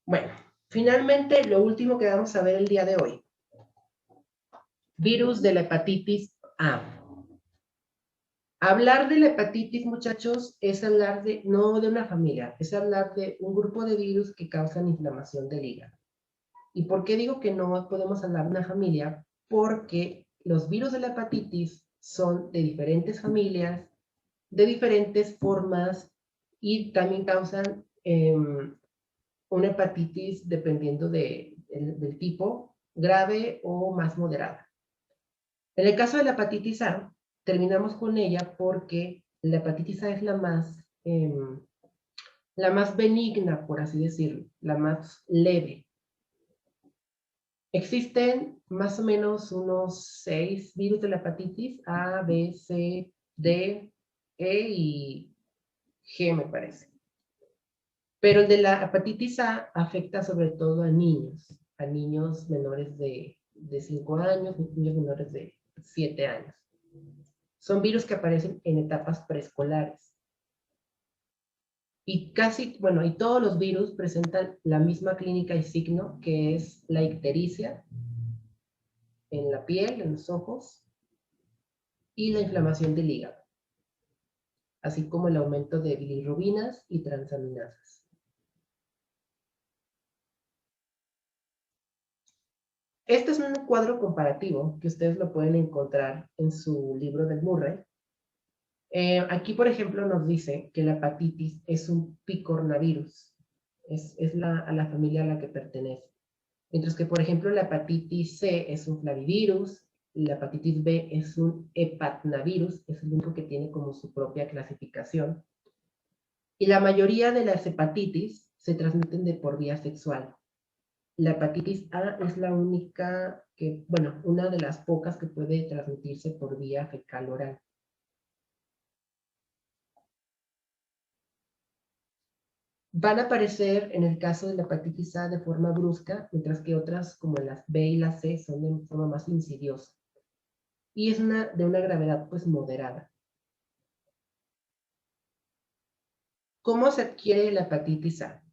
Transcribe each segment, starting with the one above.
Bueno, finalmente lo último que vamos a ver el día de hoy. Virus de la hepatitis A. Hablar de la hepatitis, muchachos, es hablar no de una familia, es hablar de un grupo de virus que causan inflamación del hígado. ¿Y por qué digo que no podemos hablar de una familia? Porque los virus de la hepatitis son de diferentes familias, de diferentes formas y también causan una hepatitis dependiendo del tipo, grave o más moderada. En el caso de la hepatitis A, terminamos con ella porque la hepatitis A es la más benigna, por así decirlo, la más leve. Existen más o menos unos 6 virus de la hepatitis A, B, C, D, E y G, me parece. Pero el de la hepatitis A afecta sobre todo a niños menores de 5 años, niños menores de 7 años. Son virus que aparecen en etapas preescolares. Y y todos los virus presentan la misma clínica y signo, que es la ictericia en la piel, en los ojos, y la inflamación del hígado, así como el aumento de bilirrubinas y transaminasas. Este es un cuadro comparativo que ustedes lo pueden encontrar en su libro de Murray. Aquí, por ejemplo, nos dice que la hepatitis es un picornavirus, es a la familia a la que pertenece. Mientras que, por ejemplo, la hepatitis C es un flavivirus, la hepatitis B es un hepatnavirus, es el único que tiene como su propia clasificación. Y la mayoría de las hepatitis se transmiten por vía sexual. La hepatitis A es la única una de las pocas que puede transmitirse por vía fecal oral. Van a aparecer en el caso de la hepatitis A de forma brusca, mientras que otras como las B y las C son de forma más insidiosa. Y es de una gravedad pues moderada. ¿Cómo se adquiere la hepatitis A?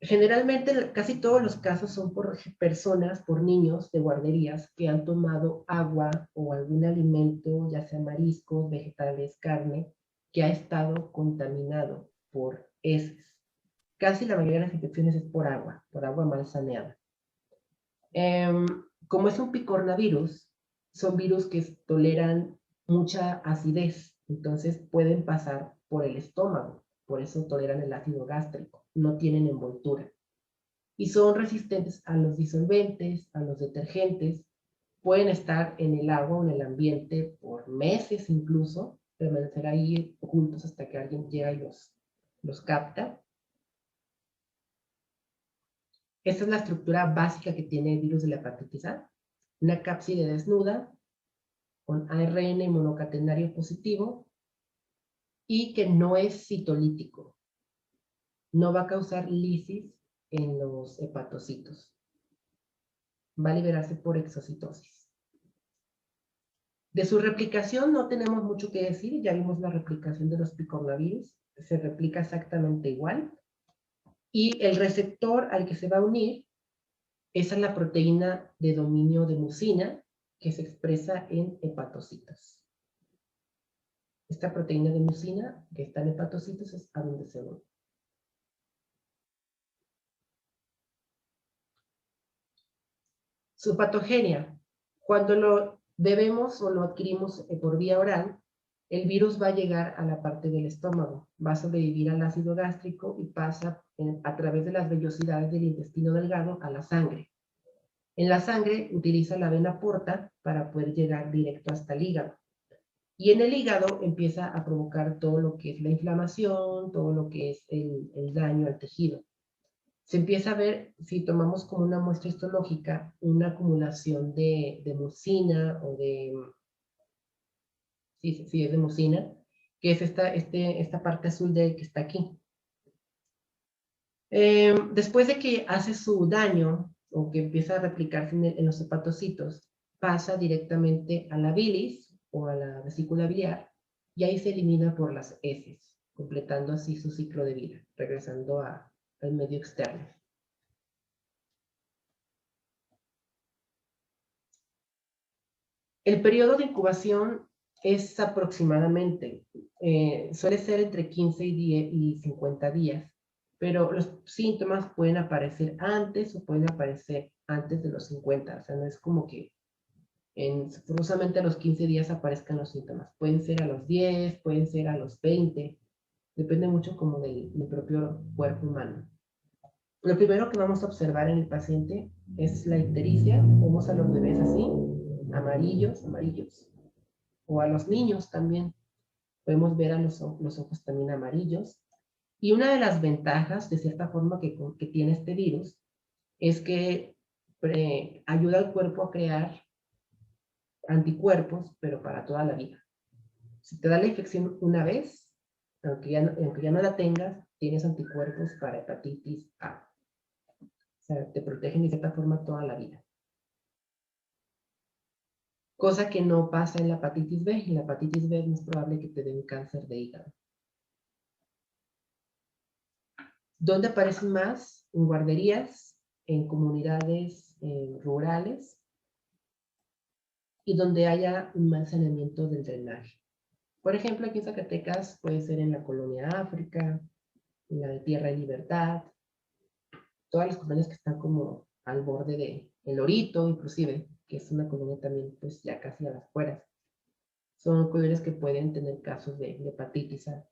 Generalmente, casi todos los casos son por personas, por niños de guarderías que han tomado agua o algún alimento, ya sea mariscos, vegetales, carne, que ha estado contaminado por heces. Casi la mayoría de las infecciones es por agua mal saneada. Como es un picornavirus, son virus que toleran mucha acidez, entonces pueden pasar por el estómago, por eso toleran el ácido gástrico, no tienen envoltura. Y son resistentes a los disolventes, a los detergentes, pueden estar en el agua o en el ambiente por meses incluso, permanecer ahí ocultos hasta que alguien llega y los capta. Esta es la estructura básica que tiene el virus de la hepatitis A. Una cápside desnuda con ARN monocatenario positivo y que no es citolítico. No va a causar lisis en los hepatocitos. Va a liberarse por exocitosis. De su replicación no tenemos mucho que decir. Ya vimos la replicación de los picornavirus. Se replica exactamente igual. Y el receptor al que se va a unir es a la proteína de dominio de mucina que se expresa en hepatocitos. Esta proteína de mucina que está en hepatocitos es a donde se une. Su patogenia. Cuando lo bebemos o lo adquirimos por vía oral, el virus va a llegar a la parte del estómago, va a sobrevivir al ácido gástrico y pasa a través de las vellosidades del intestino delgado a la sangre. En la sangre utiliza la vena porta para poder llegar directo hasta el hígado. Y en el hígado empieza a provocar todo lo que es la inflamación, todo lo que es el daño al tejido. Se empieza a ver, si tomamos como una muestra histológica, una acumulación de mucina o sí, es de mucina, que es esta parte azul que está aquí. Después de que hace su daño o que empieza a replicarse en los hepatocitos, pasa directamente a la bilis o a la vesícula biliar y ahí se elimina por las heces, completando así su ciclo de vida, regresando a medio externo. El periodo de incubación es aproximadamente, suele ser entre 15 y 50 días, pero los síntomas pueden aparecer antes o pueden aparecer antes de los 50, o sea, no es como que forzosamente a los 15 días aparezcan los síntomas, pueden ser a los 10, pueden ser a los 20, depende mucho como del propio cuerpo humano. Lo primero que vamos a observar en el paciente es la ictericia. Vemos a los bebés así, amarillos, o a los niños también. Podemos ver a los ojos también amarillos. Y una de las ventajas, de cierta forma, que tiene este virus es que ayuda al cuerpo a crear anticuerpos, pero para toda la vida. Si te da la infección una vez, aunque ya no la tengas, tienes anticuerpos para hepatitis A. O sea, te protegen de cierta forma toda la vida. Cosa que no pasa en la hepatitis B. En la hepatitis B es más probable que te dé un cáncer de hígado. ¿Dónde aparecen más? En guarderías, en comunidades rurales y donde haya un mal saneamiento del drenaje. Por ejemplo, aquí en Zacatecas puede ser en la colonia África, en la de Tierra y Libertad, todas las colonias que están como al borde de El Lorito, inclusive, que es una colonia también, pues ya casi a las afueras. Son colonias que pueden tener casos de hepatitis A.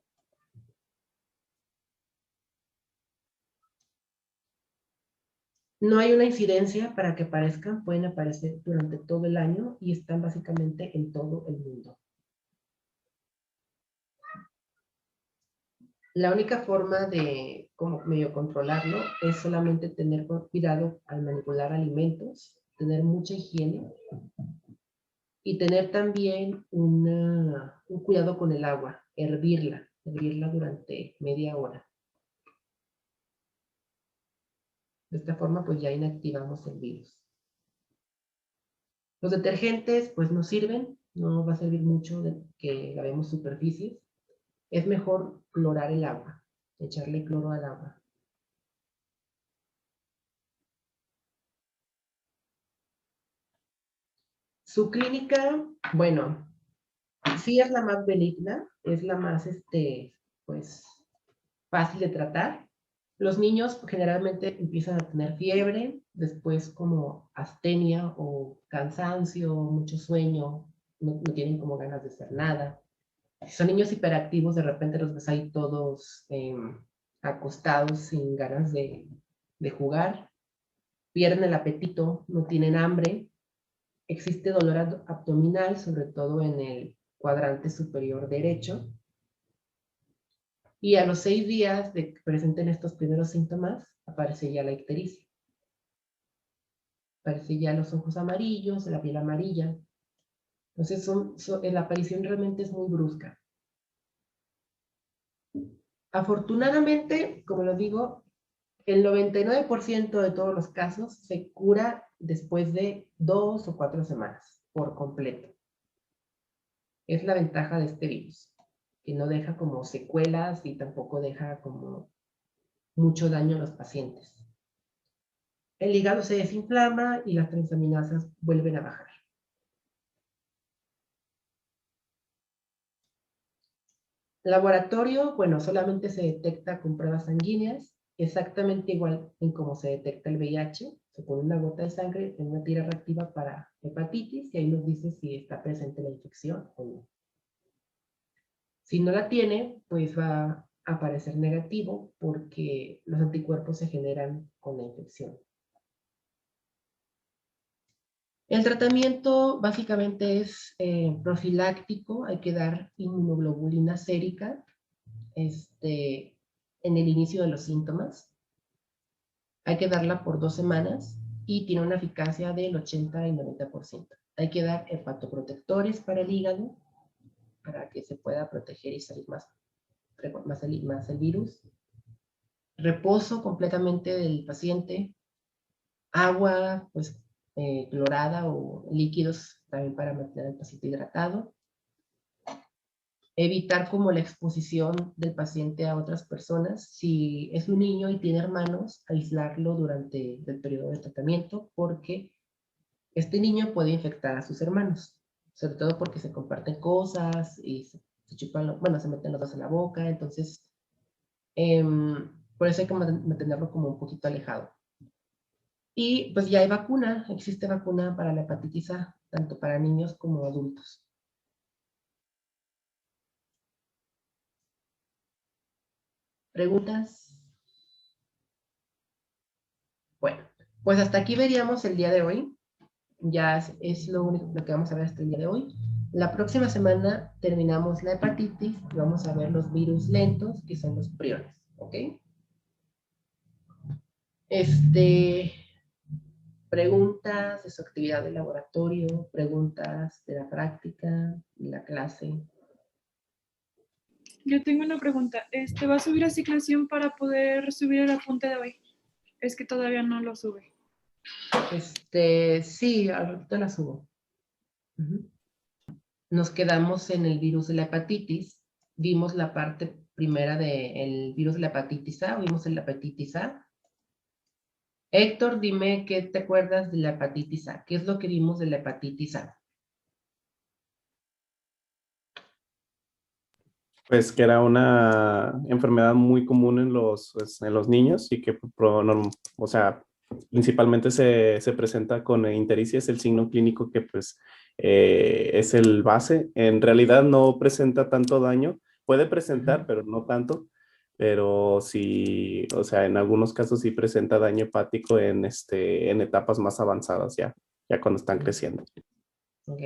No hay una incidencia para que aparezcan, pueden aparecer durante todo el año y están básicamente en todo el mundo. La única forma de como medio controlarlo es solamente tener cuidado al manipular alimentos, tener mucha higiene y tener también un cuidado con el agua, hervirla durante media hora. De esta forma pues ya inactivamos el virus. Los detergentes pues no sirven, no va a servir mucho que lavemos superficies. Es mejor clorar el agua, echarle cloro al agua. Su clínica, bueno, sí es la más benigna, es la más, pues, fácil de tratar. Los niños generalmente empiezan a tener fiebre, después como astenia o cansancio, mucho sueño, no tienen como ganas de hacer nada. Si son niños hiperactivos, de repente los ves ahí todos acostados sin ganas de jugar, pierden el apetito, no tienen hambre, existe dolor abdominal, sobre todo en el cuadrante superior derecho, y a los 6 días de que presenten estos primeros síntomas, aparece ya la ictericia. Aparece ya los ojos amarillos, la piel amarilla. Entonces, la aparición realmente es muy brusca. Afortunadamente, como lo digo, el 99% de todos los casos se cura después de 2 o 4 semanas, por completo. Es la ventaja de este virus, que no deja como secuelas y tampoco deja como mucho daño a los pacientes. El hígado se desinflama y las transaminasas vuelven a bajar. Laboratorio, bueno, solamente se detecta con pruebas sanguíneas, exactamente igual en cómo se detecta el VIH. Se pone una gota de sangre en una tira reactiva para hepatitis y ahí nos dice si está presente la infección o no. Si no la tiene, pues va a aparecer negativo porque los anticuerpos se generan con la infección. El tratamiento básicamente es profiláctico, hay que dar inmunoglobulina sérica en el inicio de los síntomas. Hay que darla por 2 semanas y tiene una eficacia del 80 y 90%. Hay que dar hepatoprotectores para el hígado para que se pueda proteger y salir más el virus. Reposo completamente del paciente. Agua, pues, clorada o líquidos también para mantener al paciente hidratado. evitar como la exposición del paciente a otras personas. Si es un niño y tiene hermanos, aislarlo durante el periodo de tratamiento, porque este niño puede infectar a sus hermanos, sobre todo porque se comparten cosas y se chupan, bueno, se meten los dos en la boca, entonces por eso hay que mantenerlo como un poquito alejado. Y pues ya hay vacuna, existe vacuna para la hepatitis A, tanto para niños como adultos. ¿Preguntas? Bueno, pues hasta aquí veríamos el día de hoy. Ya es lo único que vamos a ver hasta el día de hoy. La próxima semana terminamos la hepatitis y vamos a ver los virus lentos, que son los priones, ¿ok? Preguntas de su actividad de laboratorio, preguntas de la práctica, de la clase. Yo tengo una pregunta. ¿Va a subir a ciclación para poder subir el apunte de hoy? Es que todavía no lo sube. Sí, ahorita la subo. Nos quedamos en el virus de la hepatitis. Vimos la parte primera del virus de la hepatitis A, vimos la hepatitis A. Héctor, dime qué te acuerdas de la hepatitis A. ¿Qué es lo que vimos de la hepatitis A? Pues que era una enfermedad muy común en los niños y que, o sea, principalmente se presenta con ictericia, es el signo clínico que pues es el base. En realidad no presenta tanto daño, puede presentar, pero no tanto. Pero sí, o sea, en algunos casos sí presenta daño hepático en etapas más avanzadas ya cuando están creciendo. Ok.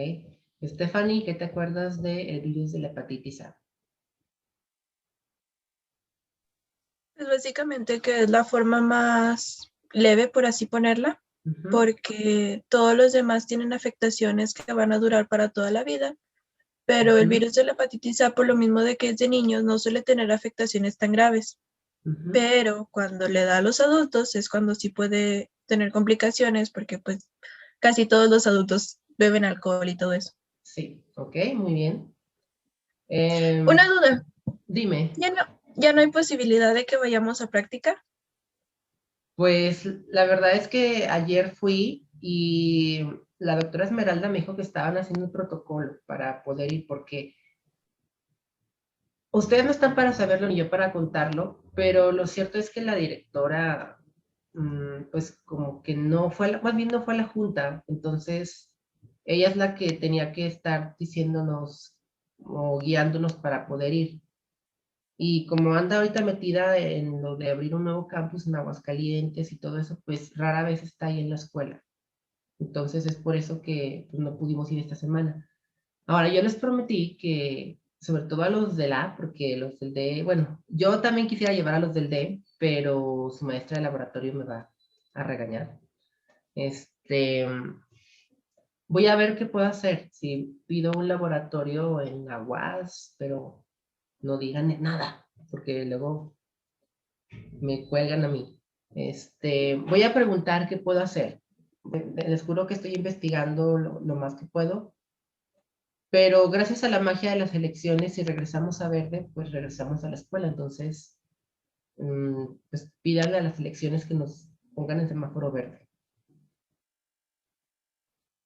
Stephanie, ¿qué te acuerdas del virus de la hepatitis A? Pues básicamente que es la forma más leve, por así ponerla, porque todos los demás tienen afectaciones que van a durar para toda la vida, pero el virus de la hepatitis A, por lo mismo de que es de niños, no suele tener afectaciones tan graves. Pero cuando le da a los adultos es cuando sí puede tener complicaciones, porque pues casi todos los adultos beben alcohol y todo eso. Sí, ok, muy bien. Una duda. Dime. ¿Ya no hay posibilidad de que vayamos a práctica? Pues la verdad es que ayer fui y la doctora Esmeralda me dijo que estaban haciendo un protocolo para poder ir, porque ustedes no están para saberlo ni yo para contarlo, pero lo cierto es que la directora, pues como que no fue, más bien no fue a la junta, entonces ella es la que tenía que estar diciéndonos o guiándonos para poder ir. Y como anda ahorita metida en lo de abrir un nuevo campus en Aguascalientes y todo eso, pues rara vez está ahí en la escuela. Entonces es por eso que pues, no pudimos ir esta semana. Ahora, yo les prometí que, sobre todo a los del A, porque los del D, bueno, yo también quisiera llevar a los del D, pero su maestra de laboratorio me va a regañar. Voy a ver qué puedo hacer. Si pido un laboratorio en la UAS, pero no digan nada, porque luego me cuelgan a mí. Voy a preguntar qué puedo hacer. Les juro que estoy investigando lo más que puedo, pero gracias a la magia de las elecciones, si regresamos a verde, pues regresamos a la escuela. Entonces, pues pídanle a las elecciones que nos pongan en semáforo verde.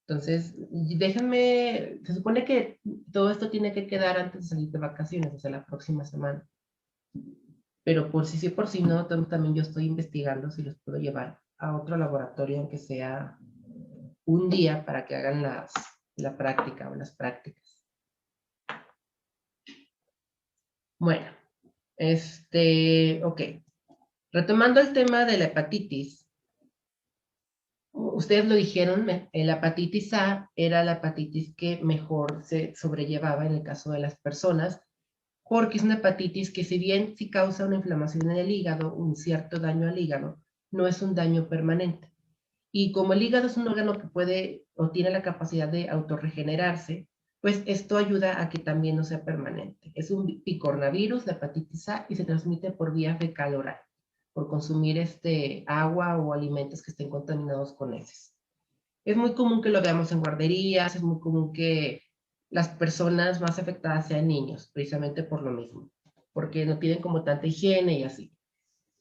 Entonces, déjenme, se supone que todo esto tiene que quedar antes de salir de vacaciones, o sea, la próxima semana. Pero por si sí, por si no, también yo estoy investigando si los puedo llevar a otro laboratorio, aunque sea un día, para que hagan la práctica o las prácticas. Bueno, ok. Retomando el tema de la hepatitis, ustedes lo dijeron, la hepatitis A era la hepatitis que mejor se sobrellevaba en el caso de las personas, porque es una hepatitis que si bien sí causa una inflamación en el hígado, un cierto daño al hígado, no es un daño permanente. Y como el hígado es un órgano que puede o tiene la capacidad de autorregenerarse, pues esto ayuda a que también no sea permanente. Es un picornavirus, la hepatitis A, y se transmite por vía fecal oral, por consumir agua o alimentos que estén contaminados con heces. Es muy común que lo veamos en guarderías, es muy común que las personas más afectadas sean niños, precisamente por lo mismo, porque no tienen como tanta higiene y así.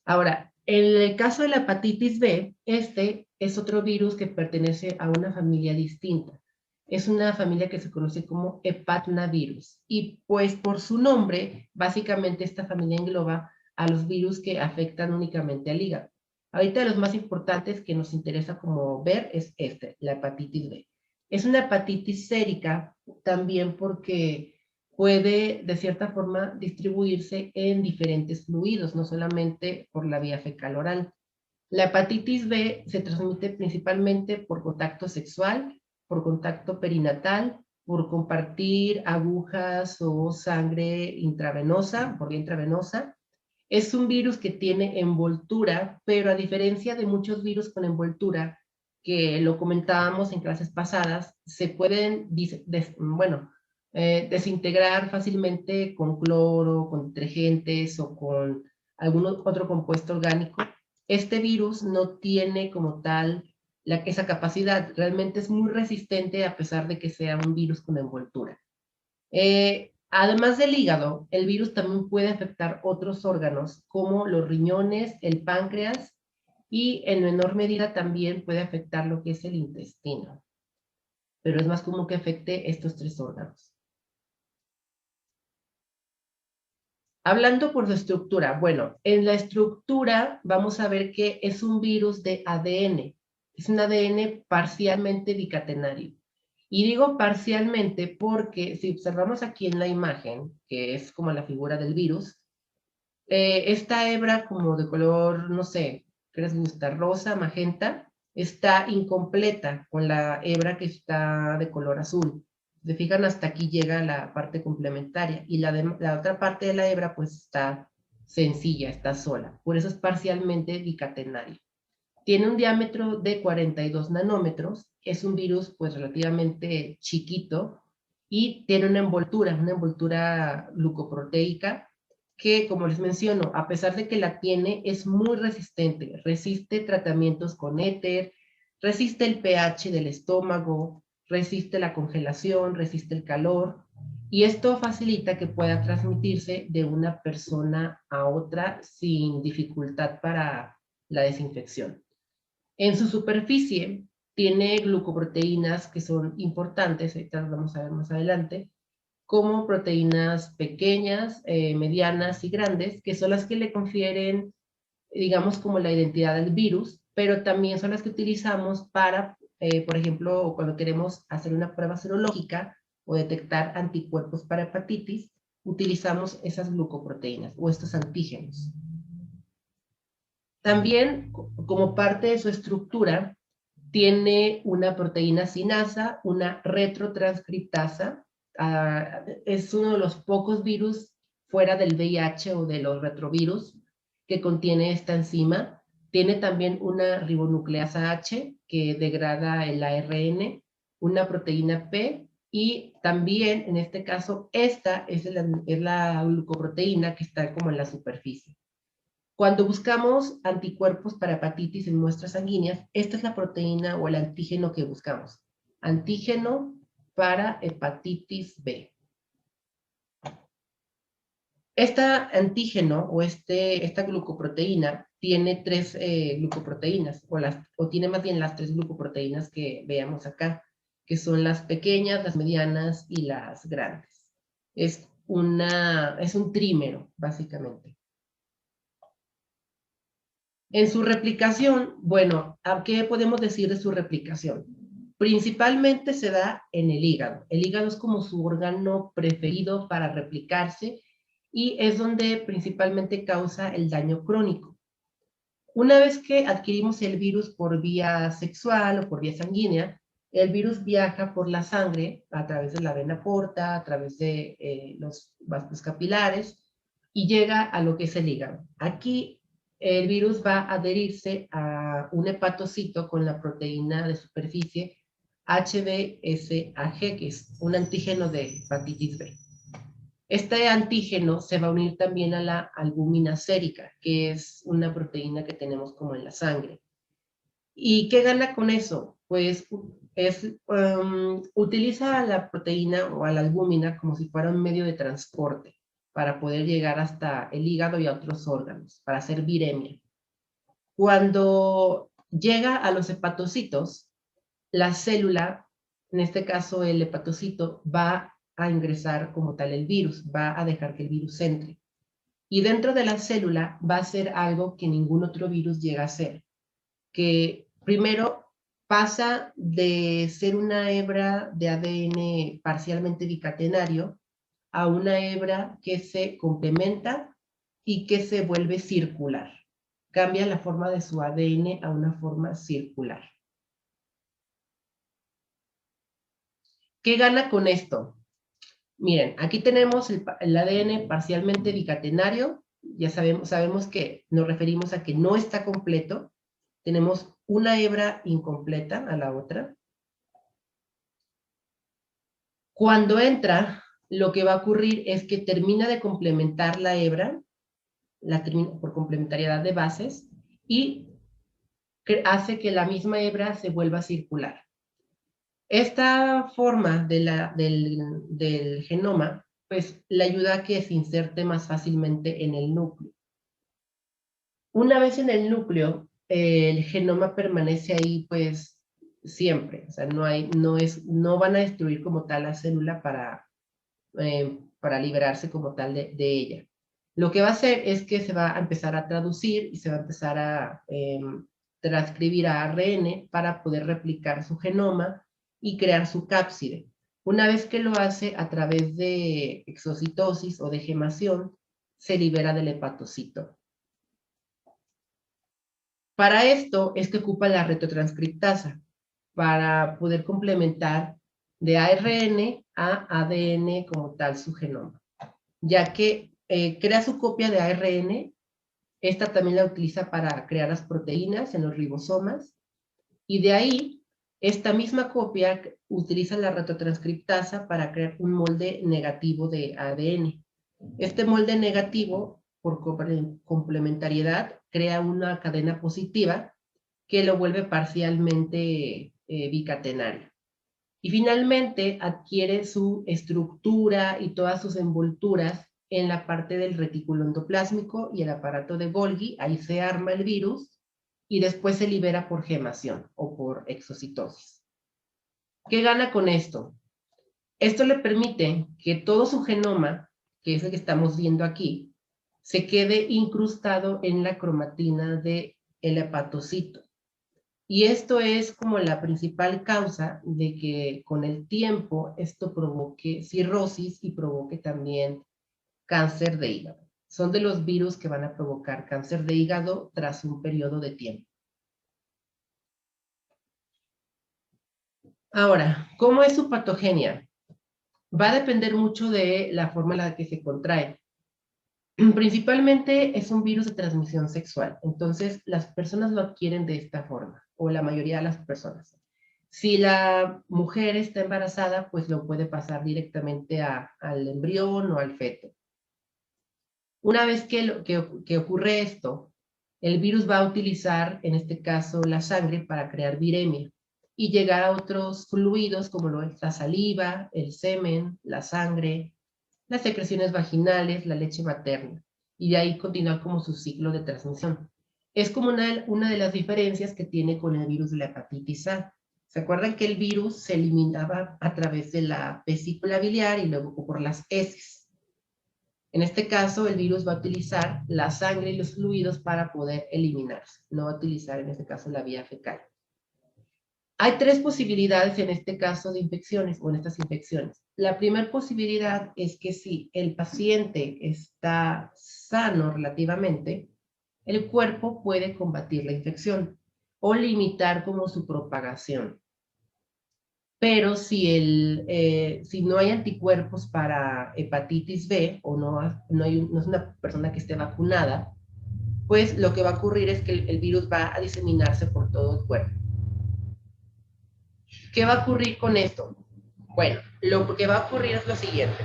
Ahora, en el caso de la hepatitis B, este es otro virus que pertenece a una familia distinta. Es una familia que se conoce como hepatnavirus. Y pues por su nombre, básicamente esta familia engloba a los virus que afectan únicamente al hígado. Ahorita los más importantes que nos interesa como ver es la hepatitis B. Es una hepatitis sérica también porque puede de cierta forma distribuirse en diferentes fluidos, no solamente por la vía fecal oral. La hepatitis B se transmite principalmente por contacto sexual, por contacto perinatal, por compartir agujas o sangre intravenosa, por vía intravenosa. Es un virus que tiene envoltura, pero a diferencia de muchos virus con envoltura, que lo comentábamos en clases pasadas, se pueden, desintegrar fácilmente con cloro, con detergentes o con algún otro compuesto orgánico. Este virus no tiene como tal esa capacidad, realmente es muy resistente a pesar de que sea un virus con envoltura. Además del hígado, el virus también puede afectar otros órganos como los riñones, el páncreas y en menor medida también puede afectar lo que es el intestino. Pero es más común que afecte estos tres órganos. Hablando por su estructura, bueno, en la estructura vamos a ver que es un virus de ADN. Es un ADN parcialmente bicatenario. Y digo parcialmente porque si observamos aquí en la imagen, que es como la figura del virus, esta hebra como de color, no sé, ¿qué les gusta? Rosa, magenta, está incompleta con la hebra que está de color azul. Se fijan, hasta aquí llega la parte complementaria y la otra parte de la hebra pues está sencilla, está sola. Por eso es parcialmente bicatenario. Tiene un diámetro de 42 nanómetros, es un virus pues relativamente chiquito y tiene una envoltura glucoproteica que, como les menciono, a pesar de que la tiene, es muy resistente, resiste tratamientos con éter, resiste el pH del estómago, resiste la congelación, resiste el calor, y esto facilita que pueda transmitirse de una persona a otra sin dificultad para la desinfección. En su superficie tiene glucoproteínas que son importantes, ahorita las vamos a ver más adelante, como proteínas pequeñas, medianas y grandes, que son las que le confieren, digamos, como la identidad del virus, pero también son las que utilizamos para, por ejemplo, cuando queremos hacer una prueba serológica o detectar anticuerpos para hepatitis, utilizamos esas glucoproteínas o estos antígenos. También, como parte de su estructura, tiene una proteína sinasa, una retrotranscriptasa. Es uno de los pocos virus fuera del VIH o de los retrovirus que contiene esta enzima. Tiene también una ribonucleasa H que degrada el ARN, una proteína P y también, en este caso, esta es la glucoproteína que está como en la superficie. Cuando buscamos anticuerpos para hepatitis en muestras sanguíneas, esta es la proteína o el antígeno que buscamos. Antígeno para hepatitis B. Este antígeno o esta glucoproteína tiene tres glucoproteínas, o tiene más bien las tres glucoproteínas que veamos acá, que son las pequeñas, las medianas y las grandes. Es un trímero, básicamente. En su replicación, bueno, ¿qué podemos decir de su replicación? Principalmente se da en el hígado. El hígado es como su órgano preferido para replicarse y es donde principalmente causa el daño crónico. Una vez que adquirimos el virus por vía sexual o por vía sanguínea, el virus viaja por la sangre a través de la vena porta, a través de los vasos capilares y llega a lo que es el hígado. Aquí el virus va a adherirse a un hepatocito con la proteína de superficie HBsAg, que es un antígeno de hepatitis B. Este antígeno se va a unir también a la albúmina sérica, que es una proteína que tenemos como en la sangre. ¿Y qué gana con eso? Pues utiliza a la proteína o a la albúmina como si fuera un medio de transporte para poder llegar hasta el hígado y a otros órganos, para hacer viremia. Cuando llega a los hepatocitos, la célula, en este caso el hepatocito, va a ingresar como tal el virus, va a dejar que el virus entre. Y dentro de la célula va a hacer algo que ningún otro virus llega a hacer, que primero pasa de ser una hebra de ADN parcialmente bicatenario a una hebra que se complementa y que se vuelve circular. Cambia la forma de su ADN a una forma circular. ¿Qué gana con esto? Miren, aquí tenemos el ADN parcialmente bicatenario. Ya sabemos que nos referimos a que no está completo. Tenemos una hebra incompleta a la otra. Cuando entra, lo que va a ocurrir es que termina de complementar la hebra, la termina por complementariedad de bases, y hace que la misma hebra se vuelva circular. Esta forma del genoma, pues, le ayuda a que se inserte más fácilmente en el núcleo. Una vez en el núcleo, el genoma permanece ahí, pues, siempre. O sea, no van a destruir como tal la célula para liberarse como tal de ella. Lo que va a hacer es que se va a empezar a traducir y se va a empezar a transcribir a ARN para poder replicar su genoma y crear su cápside. Una vez que lo hace a través de exocitosis o de gemación, se libera del hepatocito. Para esto es que ocupa la retrotranscriptasa, para poder complementar de ARN a ADN como tal su genoma. Ya que crea su copia de ARN, esta también la utiliza para crear las proteínas en los ribosomas, y de ahí, esta misma copia utiliza la retrotranscriptasa para crear un molde negativo de ADN. Este molde negativo, por complementariedad, crea una cadena positiva que lo vuelve parcialmente bicatenario. Y finalmente adquiere su estructura y todas sus envolturas en la parte del retículo endoplásmico y el aparato de Golgi. Ahí se arma el virus y después se libera por gemación o por exocitosis. ¿Qué gana con esto? Esto le permite que todo su genoma, que es el que estamos viendo aquí, se quede incrustado en la cromatina del hepatocito. Y esto es como la principal causa de que con el tiempo esto provoque cirrosis y provoque también cáncer de hígado. Son de los virus que van a provocar cáncer de hígado tras un periodo de tiempo. Ahora, ¿cómo es su patogenia? Va a depender mucho de la forma en la que se contrae. Principalmente es un virus de transmisión sexual, entonces las personas lo adquieren de esta forma, o la mayoría de las personas. Si la mujer está embarazada, pues lo puede pasar directamente al embrión o al feto. Una vez que ocurre esto, el virus va a utilizar, en este caso, la sangre para crear viremia y llegar a otros fluidos como lo es la saliva, el semen, la sangre, las secreciones vaginales, la leche materna, y de ahí continuar como su ciclo de transmisión. Es como una de las diferencias que tiene con el virus de la hepatitis A. ¿Se acuerdan que el virus se eliminaba a través de la vesícula biliar y luego por las heces? En este caso, el virus va a utilizar la sangre y los fluidos para poder eliminarse. No va a utilizar, en este caso, la vía fecal. Hay tres posibilidades en este caso de infecciones o en estas infecciones. La primera posibilidad es que si el paciente está sano relativamente, el cuerpo puede combatir la infección o limitar como su propagación. Pero si no hay anticuerpos para hepatitis B o no es una persona que esté vacunada, pues lo que va a ocurrir es que el virus va a diseminarse por todo el cuerpo. ¿Qué va a ocurrir con esto? Bueno, lo que va a ocurrir es lo siguiente.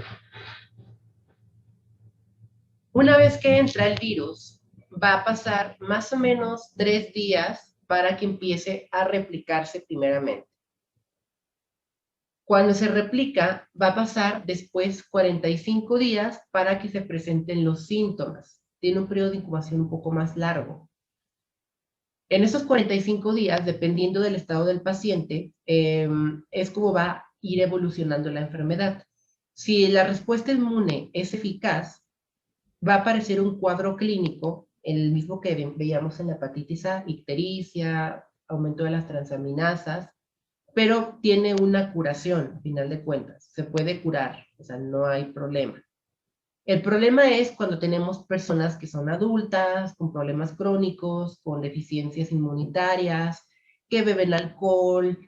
Una vez que entra el virus, va a pasar más o menos 3 días para que empiece a replicarse primeramente. Cuando se replica, va a pasar después 45 días para que se presenten los síntomas. Tiene un periodo de incubación un poco más largo. En esos 45 días, dependiendo del estado del paciente, es como va a ir evolucionando la enfermedad. Si la respuesta inmune es eficaz, va a aparecer un cuadro clínico, el mismo que veíamos en la hepatitis A, ictericia, aumento de las transaminasas, pero tiene una curación, a final de cuentas. Se puede curar, o sea, no hay problema. El problema es cuando tenemos personas que son adultas, con problemas crónicos, con deficiencias inmunitarias, que beben alcohol,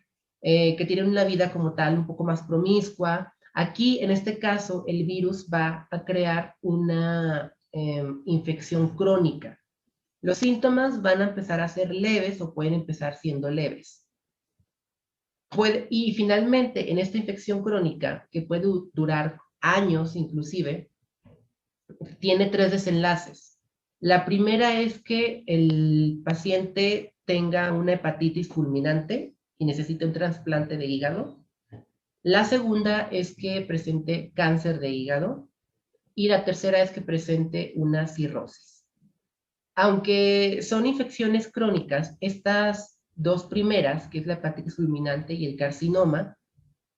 que tienen una vida como tal un poco más promiscua. Aquí, en este caso, el virus va a crear una infección crónica. Los síntomas van a empezar a ser leves o pueden empezar siendo leves. Y finalmente, en esta infección crónica, que puede durar años inclusive, tiene 3 desenlaces. La primera es que el paciente tenga una hepatitis fulminante y necesite un trasplante de hígado. La segunda es que presente cáncer de hígado. Y la tercera es que presente una cirrosis. Aunque son infecciones crónicas, estas dos primeras, que es la hepatitis fulminante y el carcinoma,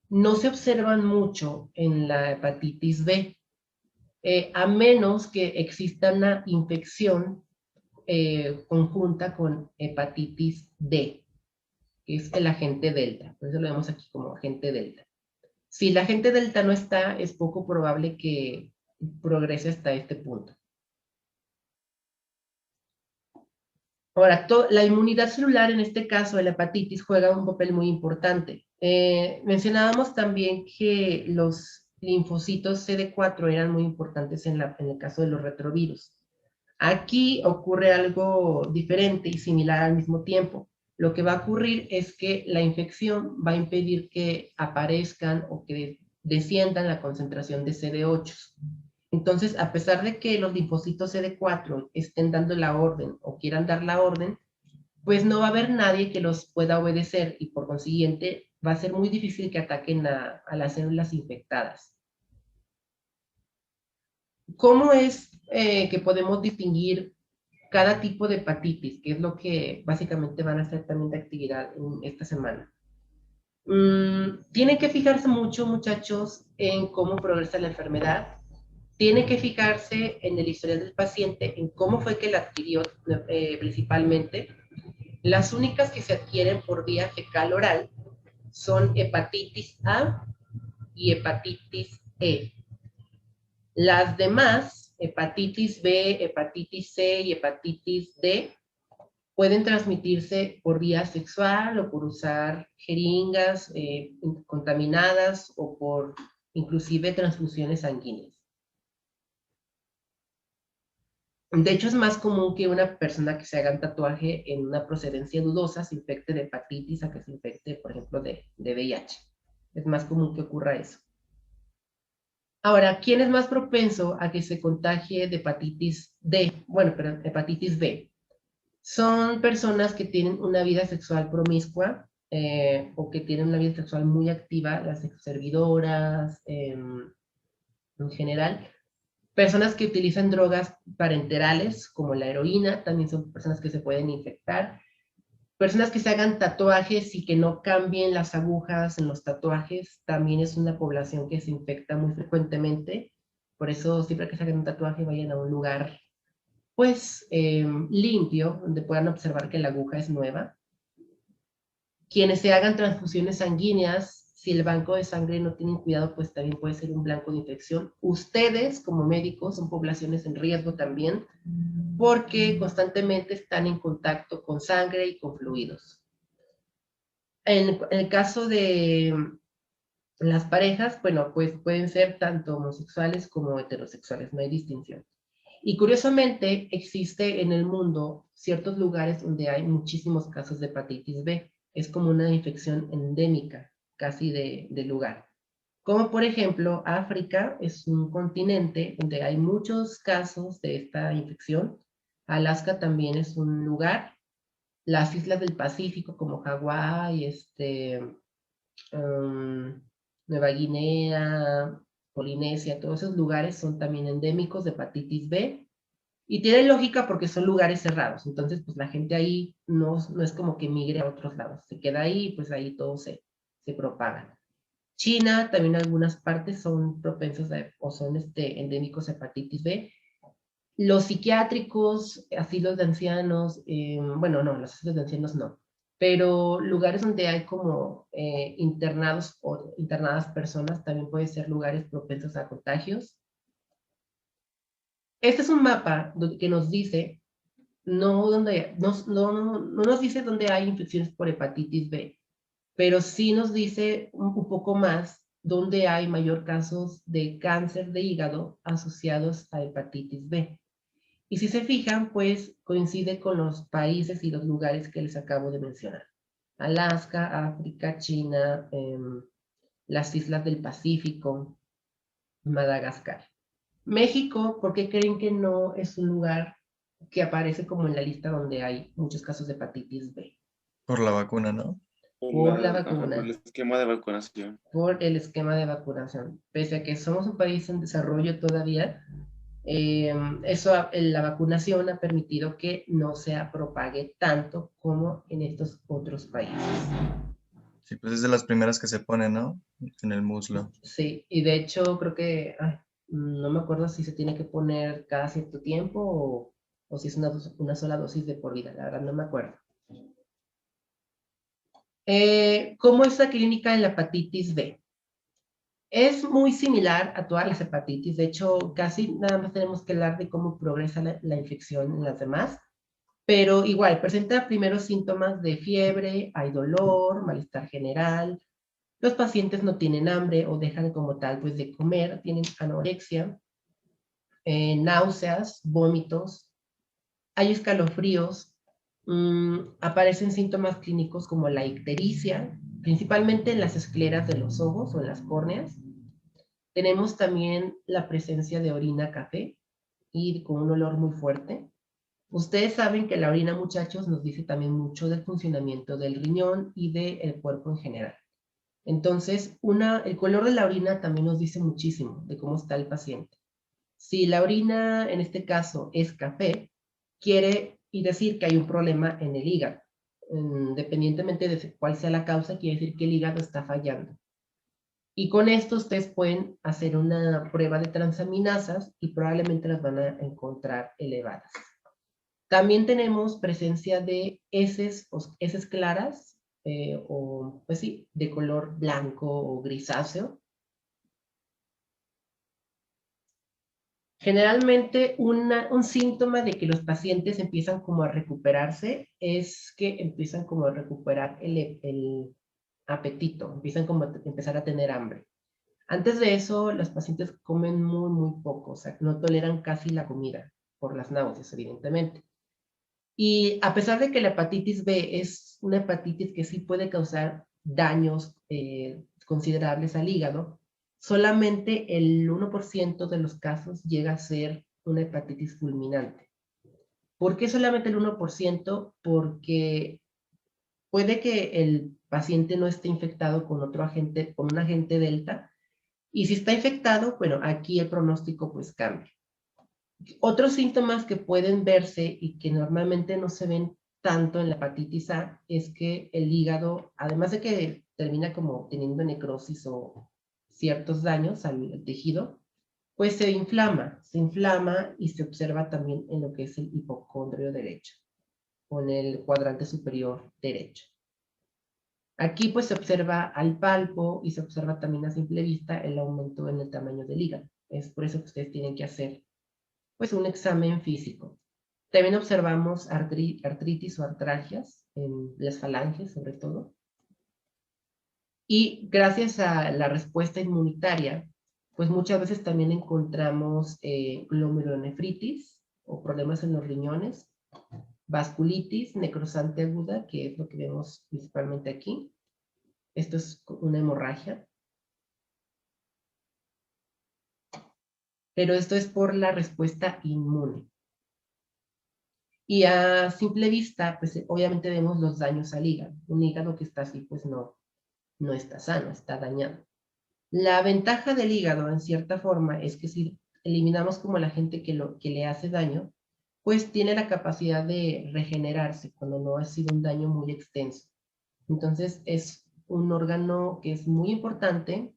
no se observan mucho en la hepatitis B. A menos que exista una infección conjunta con hepatitis D, que es el agente delta. Por eso lo vemos aquí como agente delta. Si el agente delta no está, es poco probable que progrese hasta este punto. Ahora, la inmunidad celular, en este caso de la hepatitis, juega un papel muy importante. Mencionábamos también que los linfocitos CD4 eran muy importantes en el caso de los retrovirus. Aquí ocurre algo diferente y similar al mismo tiempo. Lo que va a ocurrir es que la infección va a impedir que aparezcan o que desciendan la concentración de CD8. Entonces, a pesar de que los linfocitos CD4 estén dando la orden o quieran dar la orden, pues no va a haber nadie que los pueda obedecer y por consiguiente va a ser muy difícil que ataquen a las células infectadas. ¿Cómo es que podemos distinguir cada tipo de hepatitis? Que es lo que básicamente van a hacer también de actividad en esta semana. Tienen que fijarse mucho, muchachos, en cómo progresa la enfermedad. Tiene que fijarse en el historial del paciente, en cómo fue que la adquirió principalmente. Las únicas que se adquieren por vía fecal oral son hepatitis A y hepatitis E. Las demás, hepatitis B, hepatitis C y hepatitis D, pueden transmitirse por vía sexual o por usar jeringas contaminadas o por inclusive transfusiones sanguíneas. De hecho, es más común que una persona que se haga un tatuaje en una procedencia dudosa se infecte de hepatitis a que se infecte, por ejemplo, de VIH. Es más común que ocurra eso. Ahora, ¿quién es más propenso a que se contagie de hepatitis D? Bueno, perdón, hepatitis B. Son personas que tienen una vida sexual promiscua o que tienen una vida sexual muy activa, las servidoras en general. Personas que utilizan drogas parenterales, como la heroína, también son personas que se pueden infectar. Personas que se hagan tatuajes y que no cambien las agujas en los tatuajes, también es una población que se infecta muy frecuentemente. Por eso, siempre que se hagan un tatuaje, vayan a un lugar, pues, limpio, donde puedan observar que la aguja es nueva. Quienes se hagan transfusiones sanguíneas, si el banco de sangre no tienen cuidado, pues también puede ser un blanco de infección. Ustedes, como médicos, son poblaciones en riesgo también, porque constantemente están en contacto con sangre y con fluidos. En el caso de las parejas, bueno, pues pueden ser tanto homosexuales como heterosexuales, no hay distinción. Y curiosamente, existe en el mundo ciertos lugares donde hay muchísimos casos de hepatitis B. Es como una infección endémica, casi de lugar. Como por ejemplo, África es un continente donde hay muchos casos de esta infección. Alaska también es un lugar. Las islas del Pacífico como Hawái, Nueva Guinea, Polinesia, todos esos lugares son también endémicos de hepatitis B. Y tiene lógica porque son lugares cerrados. Entonces, pues la gente ahí no es como que migre a otros lados. Se queda ahí y pues ahí todo se propaga. China, también algunas partes son propensos o son endémicos a hepatitis B. Los psiquiátricos, asilos de ancianos, bueno, no, los asilos de ancianos no, pero lugares donde hay como internados o internadas personas también pueden ser lugares propensos a contagios. Este es un mapa que nos dice, no nos dice dónde hay infecciones por hepatitis B, pero sí nos dice un poco más dónde hay mayor casos de cáncer de hígado asociados a hepatitis B. Y si se fijan, pues coincide con los países y los lugares que les acabo de mencionar. Alaska, África, China, las islas del Pacífico, Madagascar. México, ¿por qué creen que no es un lugar que aparece como en la lista donde hay muchos casos de hepatitis B? Por la vacuna, ¿no? Por la vacuna. Por el esquema de vacunación. Por el esquema de vacunación. Pese a que somos un país en desarrollo todavía, la vacunación ha permitido que no se propague tanto como en estos otros países. Sí, pues es de las primeras que se ponen, ¿no? En el muslo. Sí, y de hecho creo que, no me acuerdo si se tiene que poner cada cierto tiempo o si es una sola dosis de por vida, la verdad no me acuerdo. ¿Cómo es la clínica de la hepatitis B? Es muy similar a todas las hepatitis, de hecho casi nada más tenemos que hablar de cómo progresa la infección en las demás, pero igual presenta primero síntomas de fiebre, hay dolor, malestar general, los pacientes no tienen hambre o dejan como tal pues de comer, tienen anorexia, náuseas, vómitos, hay escalofríos, aparecen síntomas clínicos como la ictericia, principalmente en las escleras de los ojos o en las córneas. Tenemos también la presencia de orina café y con un olor muy fuerte. Ustedes saben que la orina, muchachos, nos dice también mucho del funcionamiento del riñón y del cuerpo en general. Entonces, el color de la orina también nos dice muchísimo de cómo está el paciente. Si la orina, en este caso, es café, quiere decir que hay un problema en el hígado. Independientemente de cuál sea la causa, quiere decir que el hígado está fallando. Y con esto ustedes pueden hacer una prueba de transaminasas y probablemente las van a encontrar elevadas. También tenemos presencia de heces claras, o pues sí, de color blanco o grisáceo. Generalmente un síntoma de que los pacientes empiezan como a recuperarse es que empiezan como a recuperar el apetito, empiezan como a empezar a tener hambre. Antes de eso, los pacientes comen muy, muy poco, o sea, no toleran casi la comida por las náuseas, evidentemente. Y a pesar de que la hepatitis B es una hepatitis que sí puede causar daños considerables al hígado, solamente el 1% de los casos llega a ser una hepatitis fulminante. ¿Por qué solamente el 1%? Porque puede que el paciente no esté infectado con otro agente, con un agente delta, y si está infectado, bueno, aquí el pronóstico pues cambia. Otros síntomas que pueden verse y que normalmente no se ven tanto en la hepatitis A es que el hígado, además de que termina como teniendo necrosis o ciertos daños al tejido, pues se inflama y se observa también en lo que es el hipocondrio derecho o en el cuadrante superior derecho. Aquí pues se observa al palpo y se observa también a simple vista el aumento en el tamaño del hígado. Es por eso que ustedes tienen que hacer pues un examen físico. También observamos artritis o artralgias en las falanges sobre todo. Y gracias a la respuesta inmunitaria, pues muchas veces también encontramos glomerulonefritis o problemas en los riñones, vasculitis necrosante aguda, que es lo que vemos principalmente aquí. Esto es una hemorragia. Pero esto es por la respuesta inmune. Y a simple vista, pues obviamente vemos los daños al hígado. Un hígado que está así, pues no está sano, está dañado. La ventaja del hígado, en cierta forma, es que si eliminamos como la gente que le hace daño, pues tiene la capacidad de regenerarse cuando no ha sido un daño muy extenso. Entonces es un órgano que es muy importante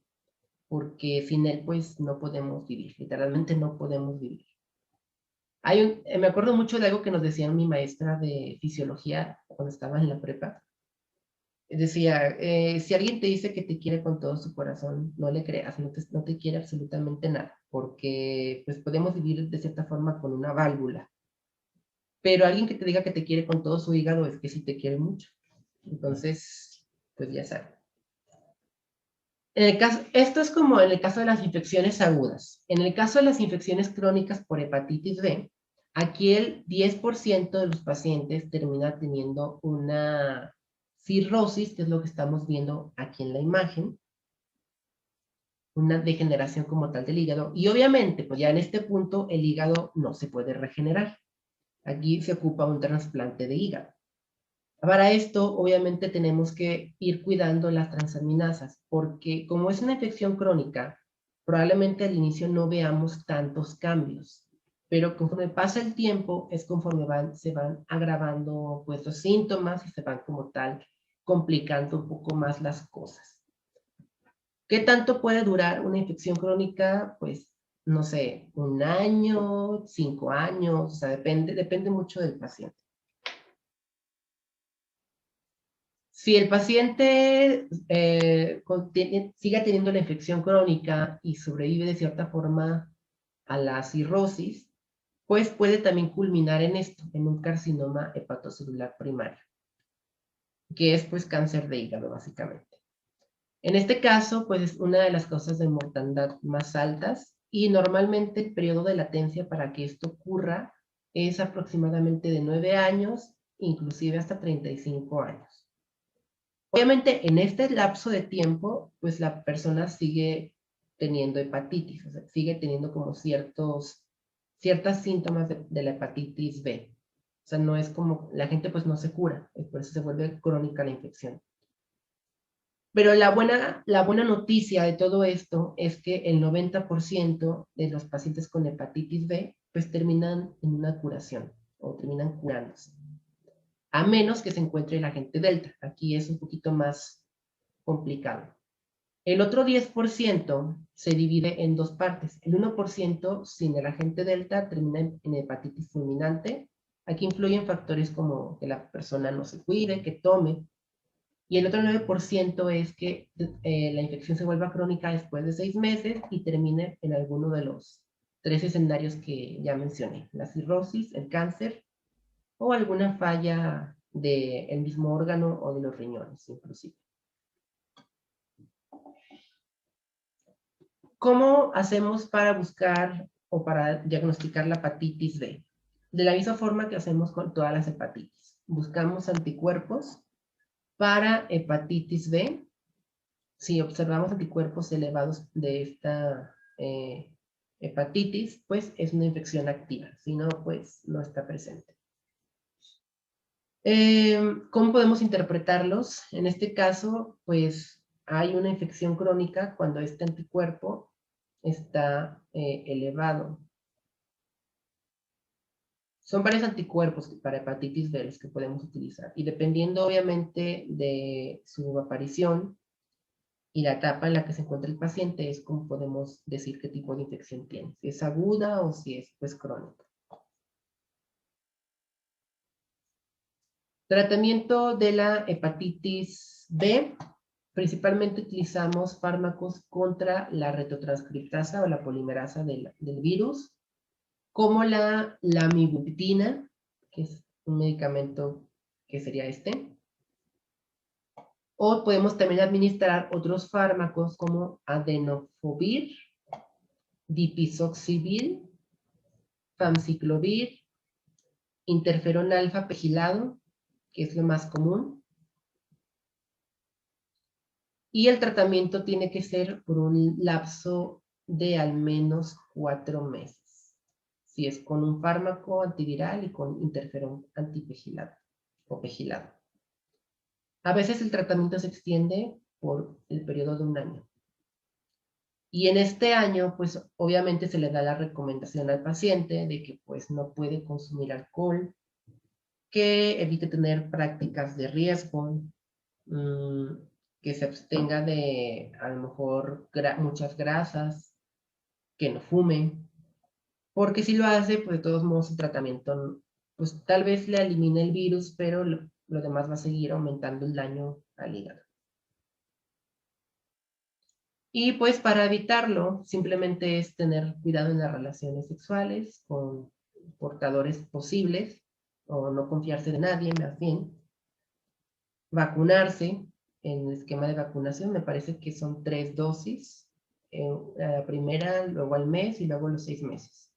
porque sin él pues no podemos vivir, literalmente no podemos vivir. Me acuerdo mucho de algo que nos decía mi maestra de fisiología cuando estaba en la prepa. Decía, si alguien te dice que te quiere con todo su corazón, no le creas, no te quiere absolutamente nada, porque pues podemos vivir de cierta forma con una válvula. Pero alguien que te diga que te quiere con todo su hígado es que sí te quiere mucho. Entonces, pues ya sabes. Esto es como en el caso de las infecciones agudas. En el caso de las infecciones crónicas por hepatitis B, aquí el 10% de los pacientes termina teniendo una cirrosis, que es lo que estamos viendo aquí en la imagen, una degeneración como tal del hígado. Y obviamente, pues ya en este punto el hígado no se puede regenerar. Aquí se ocupa un trasplante de hígado. Para esto, obviamente, tenemos que ir cuidando las transaminasas, porque como es una infección crónica, probablemente al inicio no veamos tantos cambios, pero conforme pasa el tiempo, es conforme se van agravando pues, los síntomas y se van como tal complicando un poco más las cosas. ¿Qué tanto puede durar una infección crónica? Pues, no sé, 1 año, 5 años, o sea, depende mucho del paciente. Si el paciente sigue teniendo la infección crónica y sobrevive de cierta forma a la cirrosis, pues puede también culminar en esto, en un carcinoma hepatocelular primario, que es pues cáncer de hígado básicamente. En este caso, pues es una de las causas de mortandad más altas y normalmente el periodo de latencia para que esto ocurra es aproximadamente de 9 años, inclusive hasta 35 años. Obviamente, en este lapso de tiempo, pues la persona sigue teniendo hepatitis, o sea, sigue teniendo como ciertas síntomas de la hepatitis B. O sea, no es como, la gente pues no se cura, y por eso se vuelve crónica la infección. Pero la buena noticia de todo esto es que el 90% de los pacientes con hepatitis B pues terminan en una curación o terminan curándose. A menos que se encuentre el agente delta. Aquí es un poquito más complicado. El otro 10% se divide en dos partes. El 1% sin el agente delta termina en hepatitis fulminante. Aquí influyen factores como que la persona no se cuide, que tome. Y el otro 9% es que la infección se vuelva crónica después de 6 meses y termine en alguno de los 3 escenarios que ya mencioné. La cirrosis, el cáncer o alguna falla del mismo órgano o de los riñones inclusive. ¿Cómo hacemos para buscar o para diagnosticar la hepatitis B? De la misma forma que hacemos con todas las hepatitis. Buscamos anticuerpos para hepatitis B. Si observamos anticuerpos elevados de esta hepatitis, pues es una infección activa. Si no, pues no está presente. ¿Cómo podemos interpretarlos? En este caso, pues hay una infección crónica cuando este anticuerpo está elevado. Son varios anticuerpos para hepatitis B los que podemos utilizar. Y dependiendo, obviamente, de su aparición y la etapa en la que se encuentra el paciente, es como podemos decir qué tipo de infección tiene. Si es aguda o si es, pues, crónica. Tratamiento de la hepatitis B. Principalmente utilizamos fármacos contra la retotranscriptasa o la polimerasa del virus, como la lamivudina, que es un medicamento que sería este. O podemos también administrar otros fármacos como adenofovir, dipizoxivir, famciclovir, interferón alfa pegilado, que es lo más común. Y el tratamiento tiene que ser por un lapso de al menos 4 meses. Si es con un fármaco antiviral y con interferón antipegilado o pegilado. A veces el tratamiento se extiende por el periodo de 1 año. Y en este año, pues obviamente se le da la recomendación al paciente de que pues no puede consumir alcohol, que evite tener prácticas de riesgo, que se abstenga de a lo mejor muchas grasas, que no fume, porque si lo hace, pues de todos modos el tratamiento, pues tal vez le elimine el virus, pero lo demás va a seguir aumentando el daño al hígado. Y pues para evitarlo, simplemente es tener cuidado en las relaciones sexuales con portadores posibles, o no confiarse de nadie, más bien. Vacunarse, en el esquema de vacunación, me parece que son 3 dosis. La primera, luego al mes y luego a los 6 meses.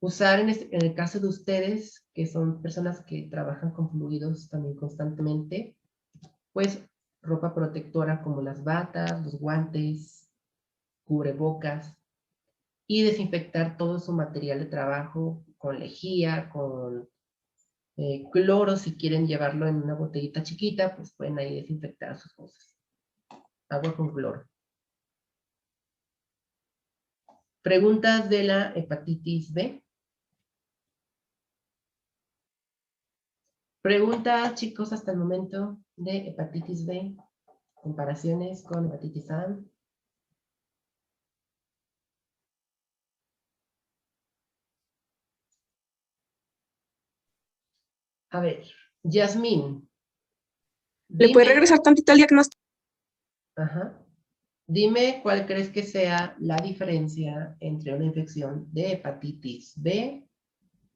Usar en el caso de ustedes, que son personas que trabajan con fluidos también constantemente, pues ropa protectora como las batas, los guantes, cubrebocas, y desinfectar todo su material de trabajo con lejía, con cloro. Si quieren llevarlo en una botellita chiquita, pues pueden ahí desinfectar sus cosas. Agua con cloro. Preguntas de la hepatitis B. Preguntas, chicos, hasta el momento de hepatitis B. Comparaciones con hepatitis A. A ver, Yasmín. ¿Le puede regresar tantito al diagnóstico? Ajá. Dime cuál crees que sea la diferencia entre una infección de hepatitis B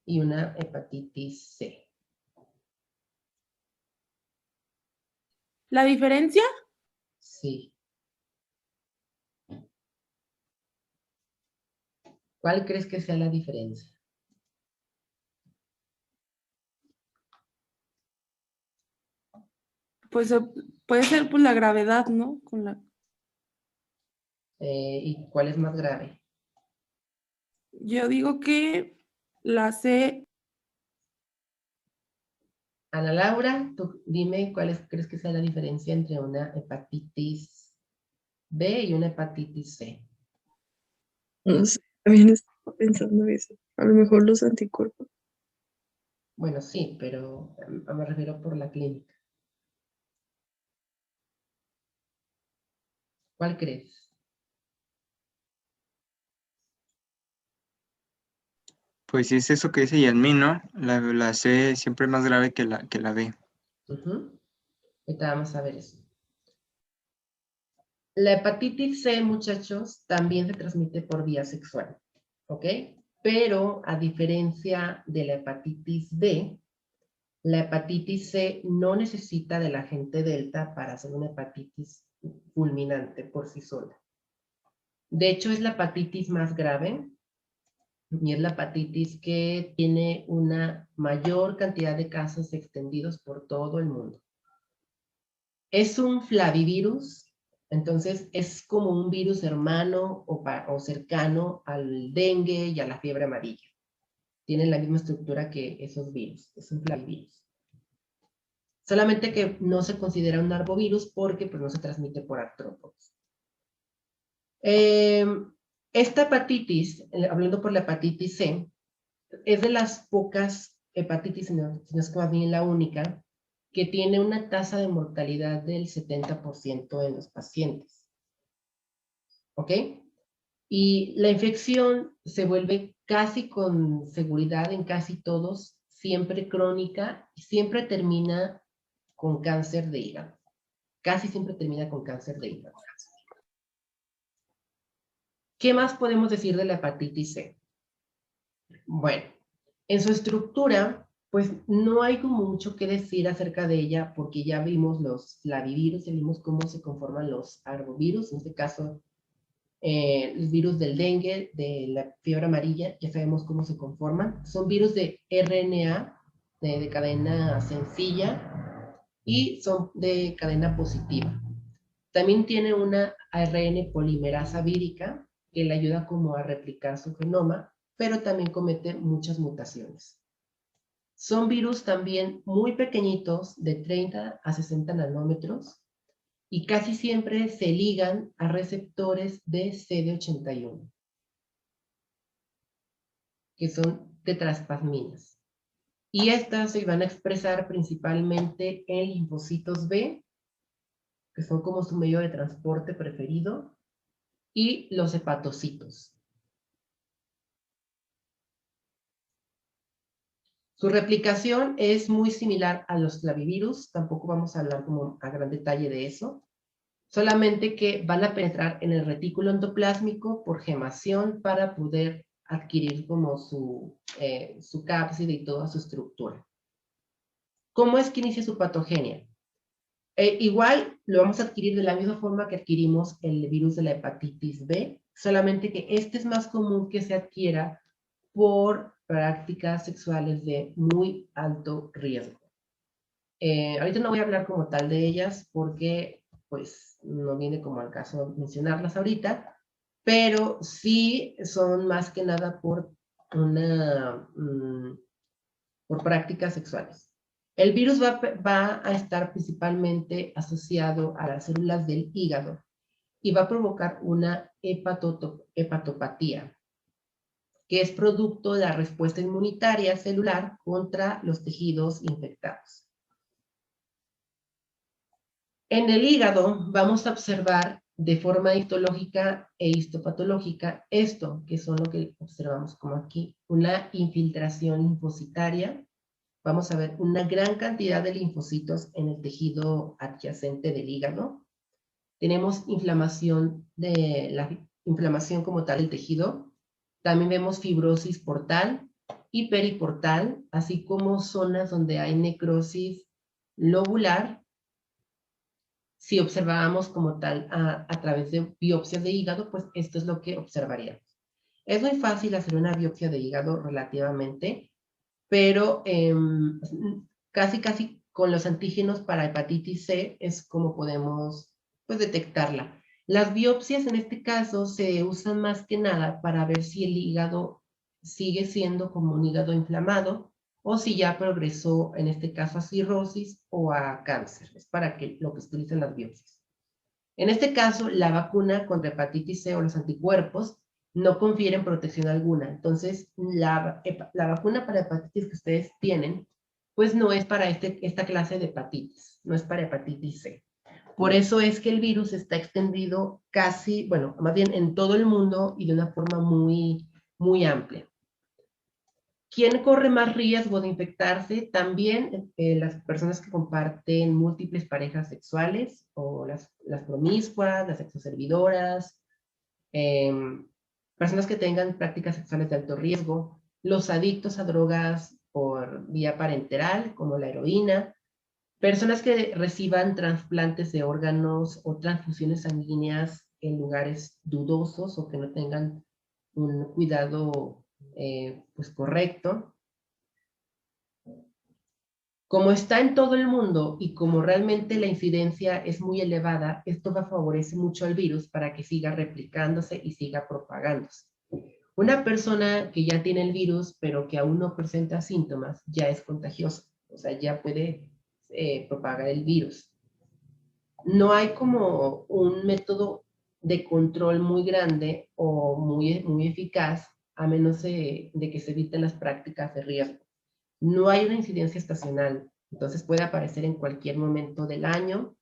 y una hepatitis C. ¿La diferencia? Sí. ¿Cuál crees que sea la diferencia? Pues puede ser pues la gravedad, ¿no? Con la... ¿Y cuál es más grave? Yo digo que la C. Ana Laura, tú dime cuál crees que sea la diferencia entre una hepatitis B y una hepatitis C. No sé, también estaba pensando eso. A lo mejor los anticuerpos. Bueno, sí, pero me refiero por la clínica. ¿Cuál crees? Pues sí, es eso que dice Yasmín, ¿no? La C siempre es más grave que la B. Ahorita vamos a ver eso. La hepatitis C, muchachos, también se transmite por vía sexual, ¿ok? Pero a diferencia de la hepatitis B, la hepatitis C no necesita del agente delta para hacer una hepatitis fulminante por sí sola. De hecho, es la hepatitis más grave y es la hepatitis que tiene una mayor cantidad de casos extendidos por todo el mundo. Es un flavivirus, entonces es como un virus hermano o cercano al dengue y a la fiebre amarilla. Tienen la misma estructura que esos virus, es un flavivirus. Solamente que no se considera un arbovirus porque pues, no se transmite por artrópodos. Esta hepatitis, hablando por la hepatitis C, es de las pocas hepatitis, si no es que más bien la única, que tiene una tasa de mortalidad del 70% en los pacientes. ¿Ok? Y la infección se vuelve casi con seguridad en casi todos, siempre crónica, y siempre termina con cáncer de hígado. Casi siempre termina con cáncer de hígado. ¿Qué más podemos decir de la hepatitis C? Bueno, en su estructura, pues no hay como mucho que decir acerca de ella, porque ya vimos los flavivirus, ya vimos cómo se conforman los arbovirus, en este caso los virus del dengue, de la fiebre amarilla, ya sabemos cómo se conforman. Son virus de RNA, de cadena sencilla, y son de cadena positiva. También tiene una ARN polimerasa vírica, que le ayuda como a replicar su genoma, pero también comete muchas mutaciones. Son virus también muy pequeñitos, de 30 a 60 nanómetros, y casi siempre se ligan a receptores de CD81, que son tetraspasminas. Y estas se van a expresar principalmente en linfocitos B, que son como su medio de transporte preferido, y los hepatocitos. Su replicación es muy similar a los clavivirus, tampoco vamos a hablar como a gran detalle de eso, solamente que van a penetrar en el retículo endoplásmico por gemación para poder adquirir como su cápside y toda su estructura. ¿Cómo es que inicia su patogenia? Igual lo vamos a adquirir de la misma forma que adquirimos el virus de la hepatitis B, solamente que este es más común que se adquiera por prácticas sexuales de muy alto riesgo. Ahorita no voy a hablar como tal de ellas porque pues no viene como al caso mencionarlas ahorita, pero sí son más que nada por por prácticas sexuales. El virus va a estar principalmente asociado a las células del hígado y va a provocar una hepatopatía, que es producto de la respuesta inmunitaria celular contra los tejidos infectados. En el hígado vamos a observar de forma histológica e histopatológica esto, que son lo que observamos como aquí, una infiltración linfocitaria. Vamos a ver una gran cantidad de linfocitos en el tejido adyacente del hígado. Tenemos inflamación como tal del tejido. También vemos fibrosis portal y periportal, así como zonas donde hay necrosis lobular. Si observábamos como tal a través de biopsias de hígado, pues esto es lo que observaríamos. Es muy fácil hacer una biopsia de hígado relativamente, pero casi con los antígenos para hepatitis C es como podemos pues, detectarla. Las biopsias en este caso se usan más que nada para ver si el hígado sigue siendo como un hígado inflamado o si ya progresó en este caso a cirrosis o a cáncer. Es para lo que se utilizan las biopsias. En este caso, la vacuna contra hepatitis C o los anticuerpos no confieren protección alguna. Entonces, la vacuna para hepatitis que ustedes tienen, pues no es para esta clase de hepatitis, no es para hepatitis C. Por eso es que el virus está extendido casi, bueno, más bien en todo el mundo y de una forma muy, muy amplia. ¿Quién corre más riesgo de infectarse? También las personas que comparten múltiples parejas sexuales o las promiscuas, las sexoservidoras, personas que tengan prácticas sexuales de alto riesgo, los adictos a drogas por vía parenteral, como la heroína, personas que reciban trasplantes de órganos o transfusiones sanguíneas en lugares dudosos o que no tengan un cuidado pues correcto. Como está en todo el mundo y como realmente la incidencia es muy elevada, esto favorece mucho al virus para que siga replicándose y siga propagándose. Una persona que ya tiene el virus, pero que aún no presenta síntomas, ya es contagiosa, o sea, ya puede propagar el virus. No hay como un método de control muy grande o muy eficaz, a menos de que se eviten las prácticas de riesgo. No hay una incidencia estacional, entonces puede aparecer en cualquier momento del año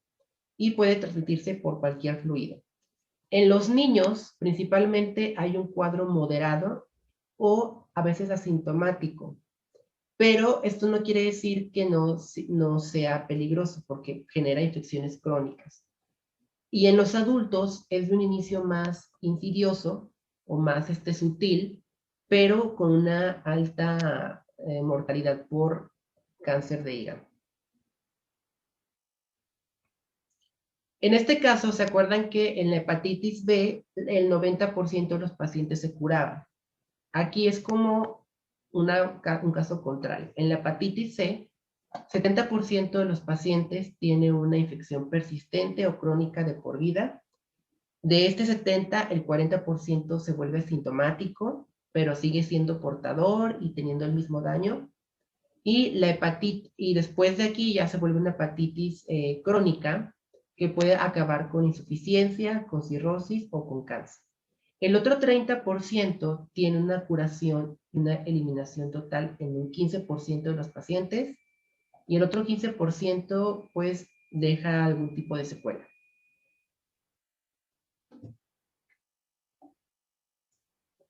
y puede transmitirse por cualquier fluido. En los niños, principalmente, hay un cuadro moderado o a veces asintomático, pero esto no quiere decir que no sea peligroso porque genera infecciones crónicas. Y en los adultos es de un inicio más insidioso o más sutil, pero con una alta mortalidad por cáncer de hígado. En este caso, ¿se acuerdan que en la hepatitis B el 90% de los pacientes se curaban? Aquí es como un caso contrario. En la hepatitis C, 70% de los pacientes tiene una infección persistente o crónica de por vida. De este 70, el 40% se vuelve asintomático, pero sigue siendo portador y teniendo el mismo daño. Y después de aquí ya se vuelve una hepatitis crónica, que puede acabar con insuficiencia, con cirrosis o con cáncer. El otro 30% tiene una curación, una eliminación total en un 15% de los pacientes, y el otro 15% pues deja algún tipo de secuela.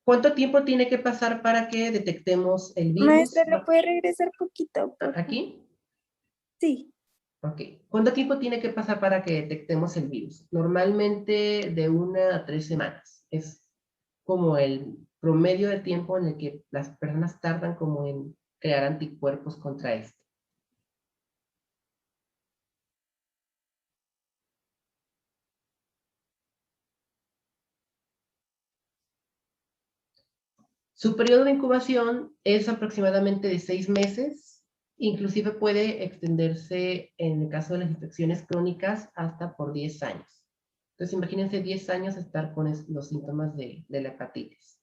¿Cuánto tiempo tiene que pasar para que detectemos el virus? Maestra, ¿le puede regresar poquito, por favor? ¿Aquí? Sí. Ok. ¿Cuánto tiempo tiene que pasar para que detectemos el virus? Normalmente de 1 a 3 semanas. Es como el promedio de tiempo en el que las personas tardan como en crear anticuerpos contra esto. Su periodo de incubación es aproximadamente de 6 meses, inclusive puede extenderse en el caso de las infecciones crónicas hasta por 10 años. Entonces imagínense 10 años estar con los síntomas de la hepatitis.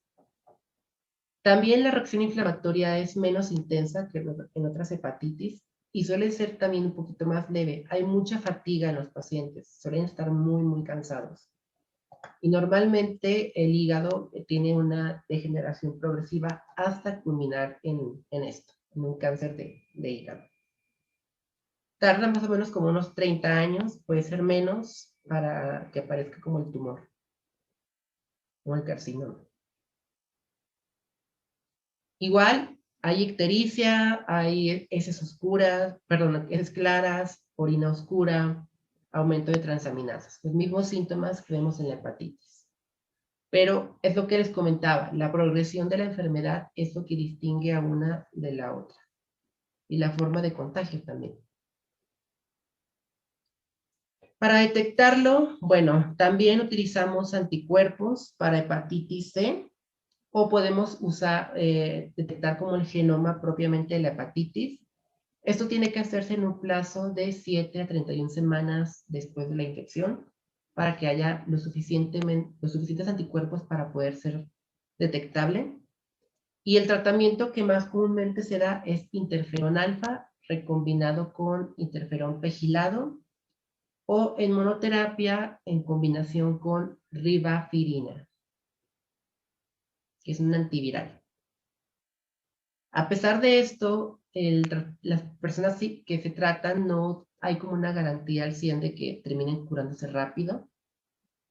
También la reacción inflamatoria es menos intensa que en otras hepatitis y suele ser también un poquito más leve. Hay mucha fatiga en los pacientes, suelen estar muy, muy cansados. Y normalmente el hígado tiene una degeneración progresiva hasta culminar en esto, en un cáncer de hígado. Tarda más o menos como unos 30 años, puede ser menos, para que aparezca como el tumor, como el carcinoma. Igual, hay ictericia, hay heces oscuras, perdón, heces claras, orina oscura, aumento de transaminasas, los mismos síntomas que vemos en la hepatitis. Pero es lo que les comentaba, la progresión de la enfermedad es lo que distingue a una de la otra. Y la forma de contagio también. Para detectarlo, bueno, también utilizamos anticuerpos para hepatitis C, o podemos detectar como el genoma propiamente de la hepatitis. Esto tiene que hacerse en un plazo de 7 a 31 semanas después de la infección, para que haya los suficientes anticuerpos para poder ser detectable. Y el tratamiento que más comúnmente se da es interferón alfa recombinado con interferón pegilado o en monoterapia en combinación con ribafirina, que es un antiviral. A pesar de esto, las personas que se tratan no hay como una garantía al 100 de que terminen curándose rápido,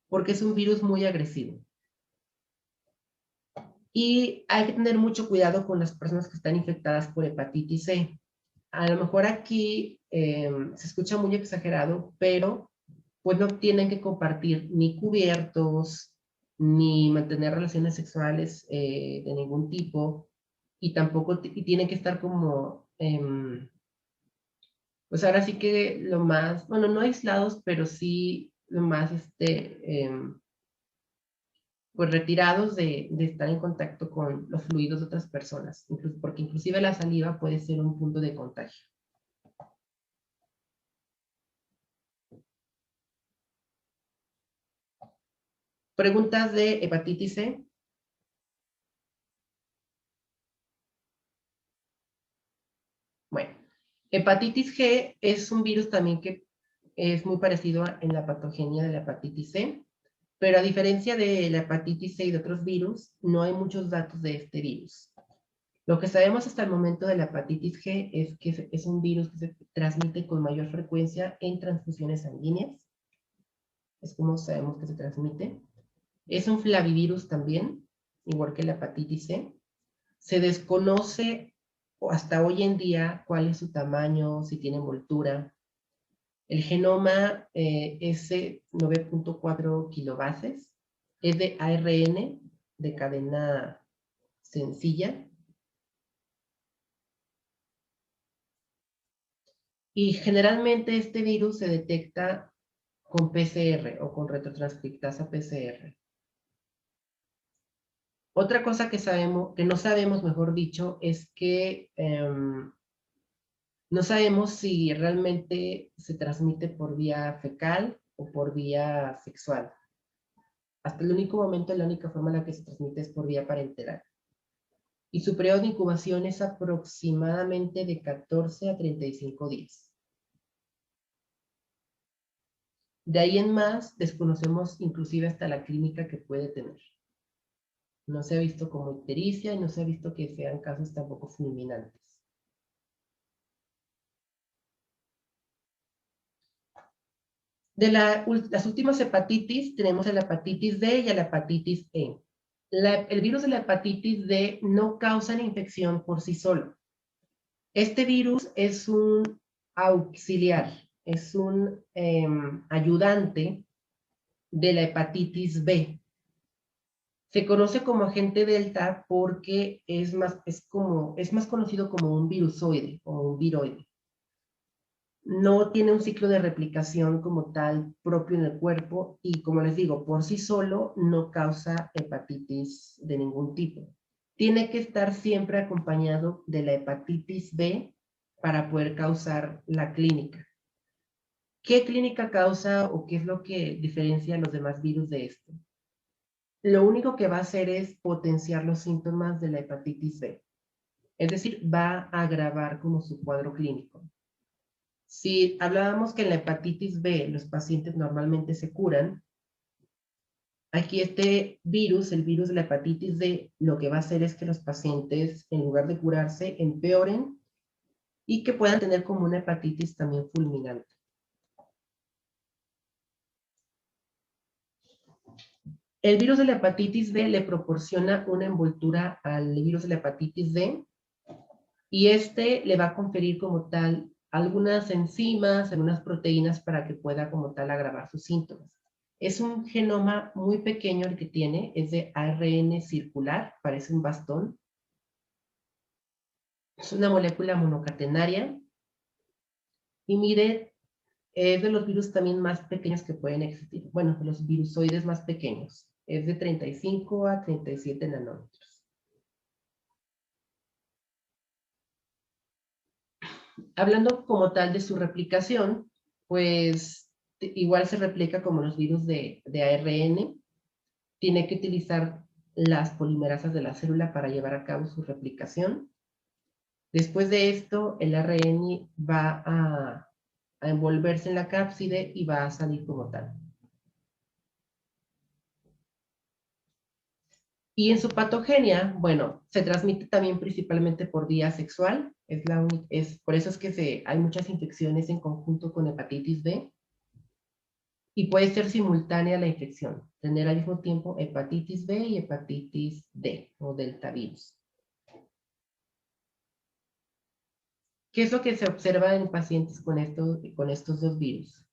porque es un virus muy agresivo. Y hay que tener mucho cuidado con las personas que están infectadas por hepatitis C. A lo mejor aquí se escucha muy exagerado, pero pues no tienen que compartir ni cubiertos, ni mantener relaciones sexuales de ningún tipo, y tampoco tienen que estar como, pues ahora sí que lo más, bueno, no aislados, pero sí lo más, pues retirados de estar en contacto con los fluidos de otras personas, porque inclusive la saliva puede ser un punto de contagio. ¿Preguntas de hepatitis C? Bueno, hepatitis G es un virus también que es muy parecido en la patogenia de la hepatitis C, pero a diferencia de la hepatitis C y de otros virus, no hay muchos datos de este virus. Lo que sabemos hasta el momento de la hepatitis G es que es un virus que se transmite con mayor frecuencia en transfusiones sanguíneas. Es como sabemos que se transmite. Es un flavivirus también, igual que la hepatitis C. Se desconoce hasta hoy en día cuál es su tamaño, si tiene envoltura. El genoma es 9.4 kilobases, es de ARN de cadena sencilla. Y generalmente este virus se detecta con PCR o con retrotranscriptasa PCR. Otra cosa que no sabemos, mejor dicho, es que no sabemos si realmente se transmite por vía fecal o por vía sexual. Hasta el único momento, la única forma en la que se transmite es por vía parenteral. Y su periodo de incubación es aproximadamente de 14 a 35 días. De ahí en más, desconocemos inclusive hasta la clínica que puede tener. No se ha visto como ictericia y no se ha visto que sean casos tampoco fulminantes. De las últimas hepatitis, tenemos la hepatitis D y la hepatitis E. El virus de la hepatitis D no causa la infección por sí solo. Este virus es un auxiliar, es un ayudante de la hepatitis B. Se conoce como agente delta porque es más conocido como un virusoide o un viroide. No tiene un ciclo de replicación como tal propio en el cuerpo y, como les digo, por sí solo no causa hepatitis de ningún tipo. Tiene que estar siempre acompañado de la hepatitis B para poder causar la clínica. ¿Qué clínica causa o qué es lo que diferencia a los demás virus de esto? Lo único que va a hacer es potenciar los síntomas de la hepatitis B. Es decir, va a agravar como su cuadro clínico. Si hablábamos que en la hepatitis B los pacientes normalmente se curan, aquí este virus, el virus de la hepatitis D, lo que va a hacer es que los pacientes, en lugar de curarse, empeoren y que puedan tener como una hepatitis también fulminante. El virus de la hepatitis B le proporciona una envoltura al virus de la hepatitis D y este le va a conferir como tal algunas enzimas, algunas proteínas para que pueda como tal agravar sus síntomas. Es un genoma muy pequeño el que tiene, es de ARN circular, parece un bastón. Es una molécula monocatenaria y mire, es de los virus también más pequeños que pueden existir. Bueno, de los virusoides más pequeños. Es de 35 a 37 nanómetros. Hablando como tal de su replicación, pues igual se replica como los virus de ARN. Tiene que utilizar las polimerasas de la célula para llevar a cabo su replicación. Después de esto, el ARN va a envolverse en la cápside y va a salir como tal. Y en su patogenia, bueno, se transmite también principalmente por vía sexual. Por eso es que hay muchas infecciones en conjunto con hepatitis B. Y puede ser simultánea la infección, tener al mismo tiempo hepatitis B y hepatitis D o delta virus. ¿Qué es lo que se observa en pacientes con estos dos virus?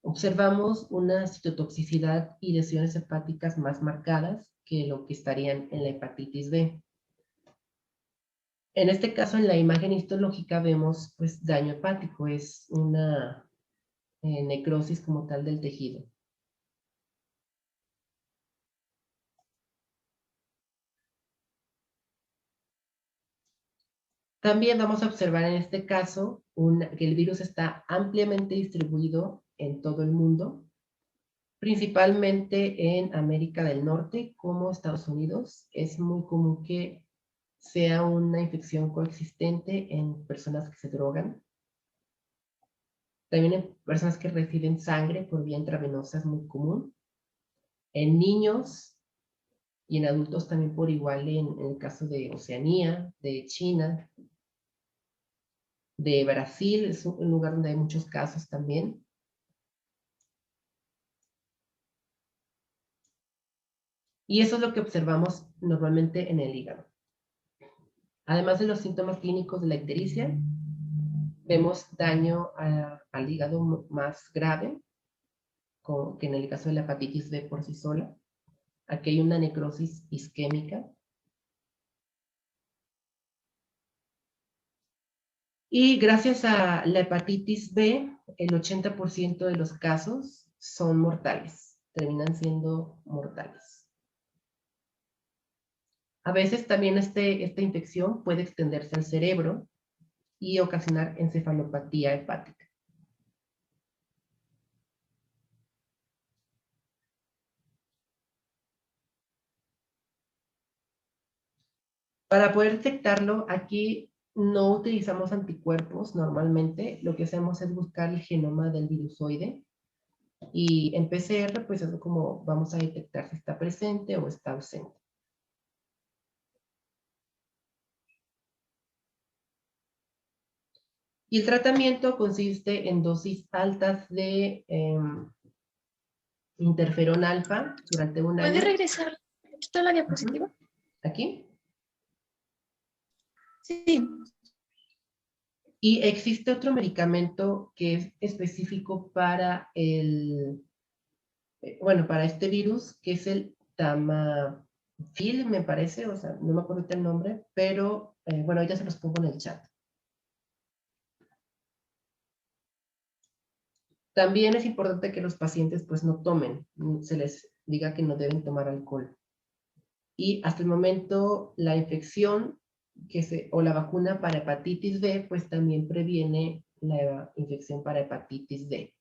Observamos una citotoxicidad y lesiones hepáticas más marcadas que lo que estarían en la hepatitis B. En este caso, en la imagen histológica vemos pues daño hepático, es una necrosis como tal del tejido. También vamos a observar en este caso que el virus está ampliamente distribuido en todo el mundo, principalmente en América del Norte como Estados Unidos. Es muy común que sea una infección coexistente en personas que se drogan. También en personas que reciben sangre por vía intravenosa es muy común. En niños y en adultos también por igual en el caso de Oceanía, de China, de Brasil, es un lugar donde hay muchos casos también. Y eso es lo que observamos normalmente en el hígado. Además de los síntomas clínicos de la ictericia, vemos daño al hígado más grave, que en el caso de la hepatitis B por sí sola. Aquí hay una necrosis isquémica. Y gracias a la hepatitis B, el 80% de los casos son mortales, terminan siendo mortales. A veces también esta infección puede extenderse al cerebro y ocasionar encefalopatía hepática. Para poder detectarlo, aquí no utilizamos anticuerpos normalmente. Lo que hacemos es buscar el genoma del virusoide. Y en PCR, pues es como vamos a detectar si está presente o está ausente. Y el tratamiento consiste en dosis altas de interferón alfa durante un año. ¿Puede regresar un poquito a la diapositiva? ¿Aquí? Sí. Y existe otro medicamento que es específico para para este virus, que es el Tamiflu, me parece, o sea, no me acuerdo el nombre, pero bueno, ahorita se los pongo en el chat. También es importante que los pacientes pues no tomen, se les diga que no deben tomar alcohol. Y hasta el momento la infección o la vacuna para hepatitis B pues también previene la infección para hepatitis D.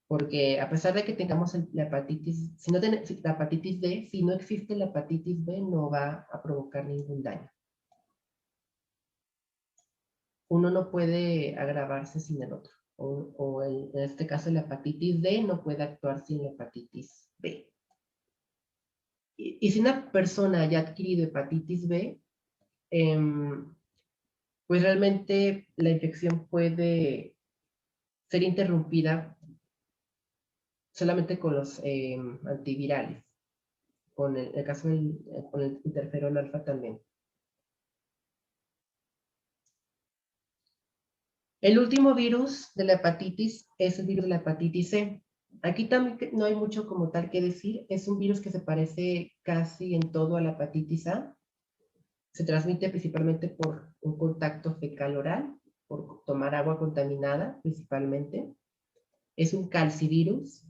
Porque a pesar de que tengamos la hepatitis, si no tenemos la hepatitis D, si no existe la hepatitis B no va a provocar ningún daño. Uno no puede agravarse sin el otro. En este caso la hepatitis D no puede actuar sin la hepatitis B. Y si una persona ya ha adquirido hepatitis B, pues realmente la infección puede ser interrumpida solamente con los antivirales, con el caso con el interferón alfa también. El último virus de la hepatitis es el virus de la hepatitis C. Aquí también no hay mucho como tal que decir. Es un virus que se parece casi en todo a la hepatitis A. Se transmite principalmente por un contacto fecal oral, por tomar agua contaminada principalmente. Es un calcivirus.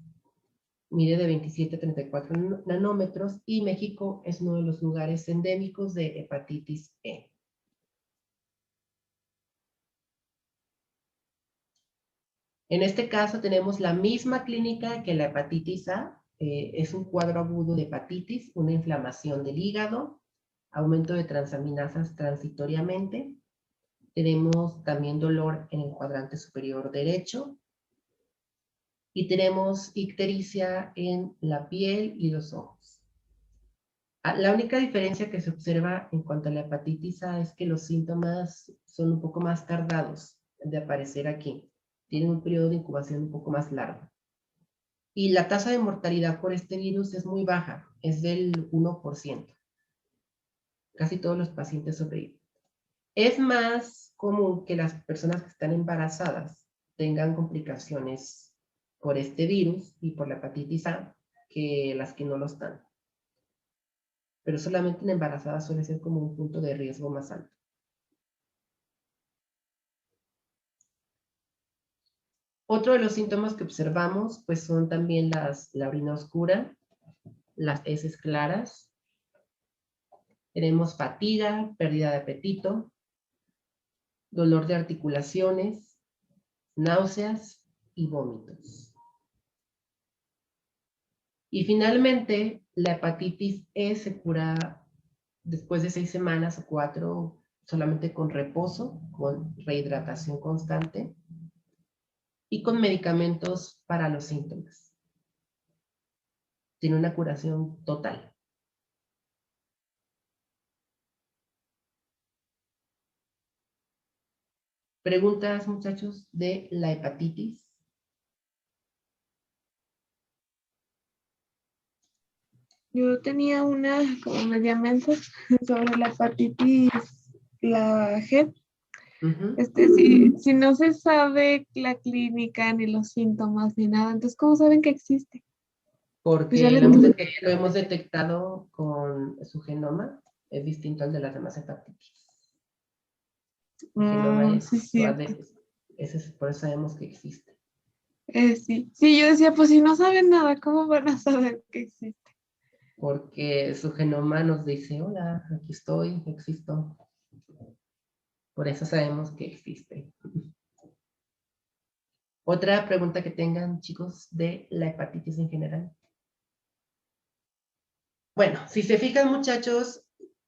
Mide de 27 a 34 nanómetros y México es uno de los lugares endémicos de hepatitis E. En este caso tenemos la misma clínica que la hepatitis A. Es un cuadro agudo de hepatitis, una inflamación del hígado, aumento de transaminasas transitoriamente. Tenemos también dolor en el cuadrante superior derecho. Y tenemos ictericia en la piel y los ojos. La única diferencia que se observa en cuanto a la hepatitis A es que los síntomas son un poco más tardados de aparecer aquí. Tienen un periodo de incubación un poco más largo. Y la tasa de mortalidad por este virus es muy baja, es del 1%. Casi todos los pacientes sobreviven. Es más común que las personas que están embarazadas tengan complicaciones por este virus y por la hepatitis A que las que no lo están. Pero solamente en embarazadas suele ser como un punto de riesgo más alto. Otro de los síntomas que observamos pues son también la orina oscura, las heces claras, tenemos fatiga, pérdida de apetito, dolor de articulaciones, náuseas y vómitos. Y finalmente, la hepatitis E se cura después de 6 semanas o 4 solamente con reposo, con rehidratación constante y con medicamentos para los síntomas. Tiene una curación total. ¿Preguntas, muchachos, de la hepatitis? Yo tenía una como media mensa sobre la hepatitis, la G. Si no se sabe la clínica, ni los síntomas, ni nada, entonces, ¿cómo saben que existe? Porque lo hemos detectado con su genoma, es distinto al de las demás hepatitis. El genoma es por eso sabemos que existe. Sí, yo decía, pues si no saben nada, ¿cómo van a saber que existe? Porque su genoma nos dice, hola, aquí estoy, existo. Por eso sabemos que existe. ¿Otra pregunta que tengan, chicos, de la hepatitis en general? Bueno, si se fijan, muchachos,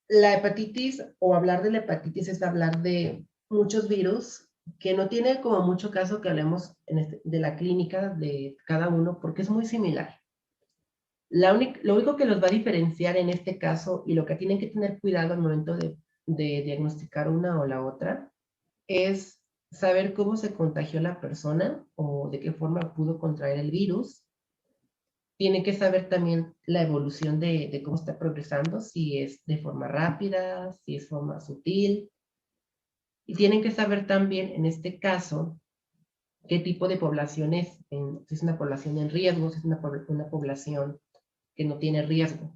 la hepatitis o hablar de la hepatitis es hablar de muchos virus que no tiene como mucho caso que hablemos de la clínica de cada uno, porque es muy similar. Lo único que los va a diferenciar en este caso, y lo que tienen que tener cuidado al momento de diagnosticar una o la otra, es saber cómo se contagió la persona o de qué forma pudo contraer el virus. Tiene que saber también la evolución de cómo está progresando, si es de forma rápida, si es forma sutil. Y tienen que saber también, en este caso, qué tipo de población es. Si es una población en riesgo, si es una población que no tiene riesgo.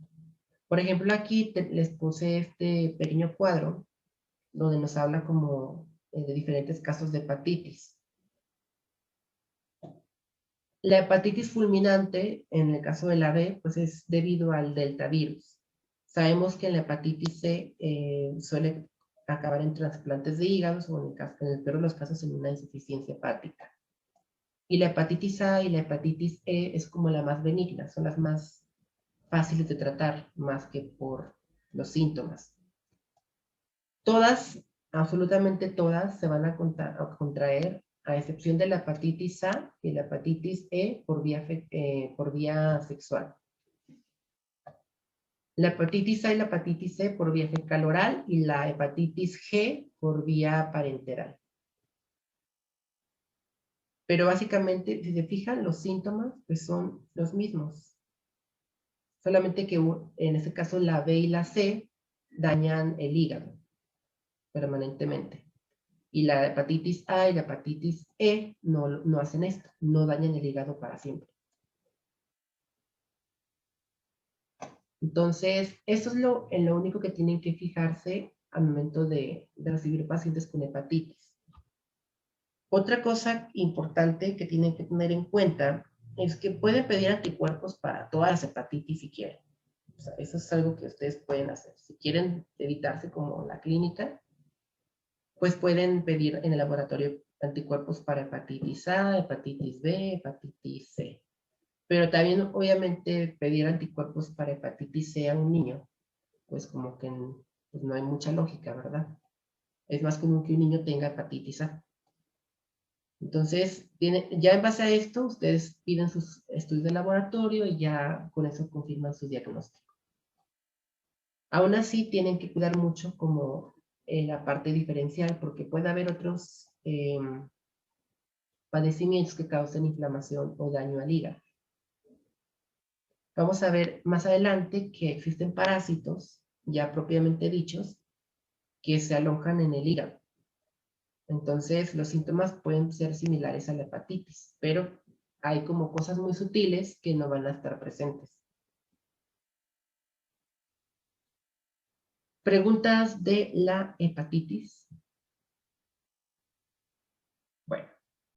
Por ejemplo, aquí les puse este pequeño cuadro donde nos habla como de diferentes casos de hepatitis. La hepatitis fulminante, en el caso de la B, pues es debido al delta virus. Sabemos que la hepatitis C suele acabar en trasplantes de hígados o en el peor de los casos en una insuficiencia hepática. Y la hepatitis A y la hepatitis E es como la más benigna, son las más fáciles de tratar, más que por los síntomas. Todas, absolutamente todas, se van a contraer, a excepción de la hepatitis A y la hepatitis E por vía sexual. La hepatitis A y la hepatitis C por vía fecal oral y la hepatitis G por vía parenteral. Pero básicamente, si se fijan, los síntomas pues son los mismos. Solamente que en este caso la B y la C dañan el hígado permanentemente. Y la hepatitis A y la hepatitis E no hacen esto, no dañan el hígado para siempre. Entonces, eso es lo único que tienen que fijarse al momento de recibir pacientes con hepatitis. Otra cosa importante que tienen que tener en cuenta es que pueden pedir anticuerpos para todas las hepatitis si quieren. O sea, eso es algo que ustedes pueden hacer. Si quieren evitarse como la clínica, pues pueden pedir en el laboratorio anticuerpos para hepatitis A, hepatitis B, hepatitis C. Pero también, obviamente, pedir anticuerpos para hepatitis C a un niño, pues como que pues no hay mucha lógica, ¿verdad? Es más común que un niño tenga hepatitis A. Entonces, ya en base a esto, ustedes piden sus estudios de laboratorio y ya con eso confirman su diagnóstico. Aún así, tienen que cuidar mucho como la parte diferencial, porque puede haber otros padecimientos que causen inflamación o daño al hígado. Vamos a ver más adelante que existen parásitos, ya propiamente dichos, que se alojan en el hígado. Entonces, los síntomas pueden ser similares a la hepatitis, pero hay como cosas muy sutiles que no van a estar presentes. Preguntas de la hepatitis.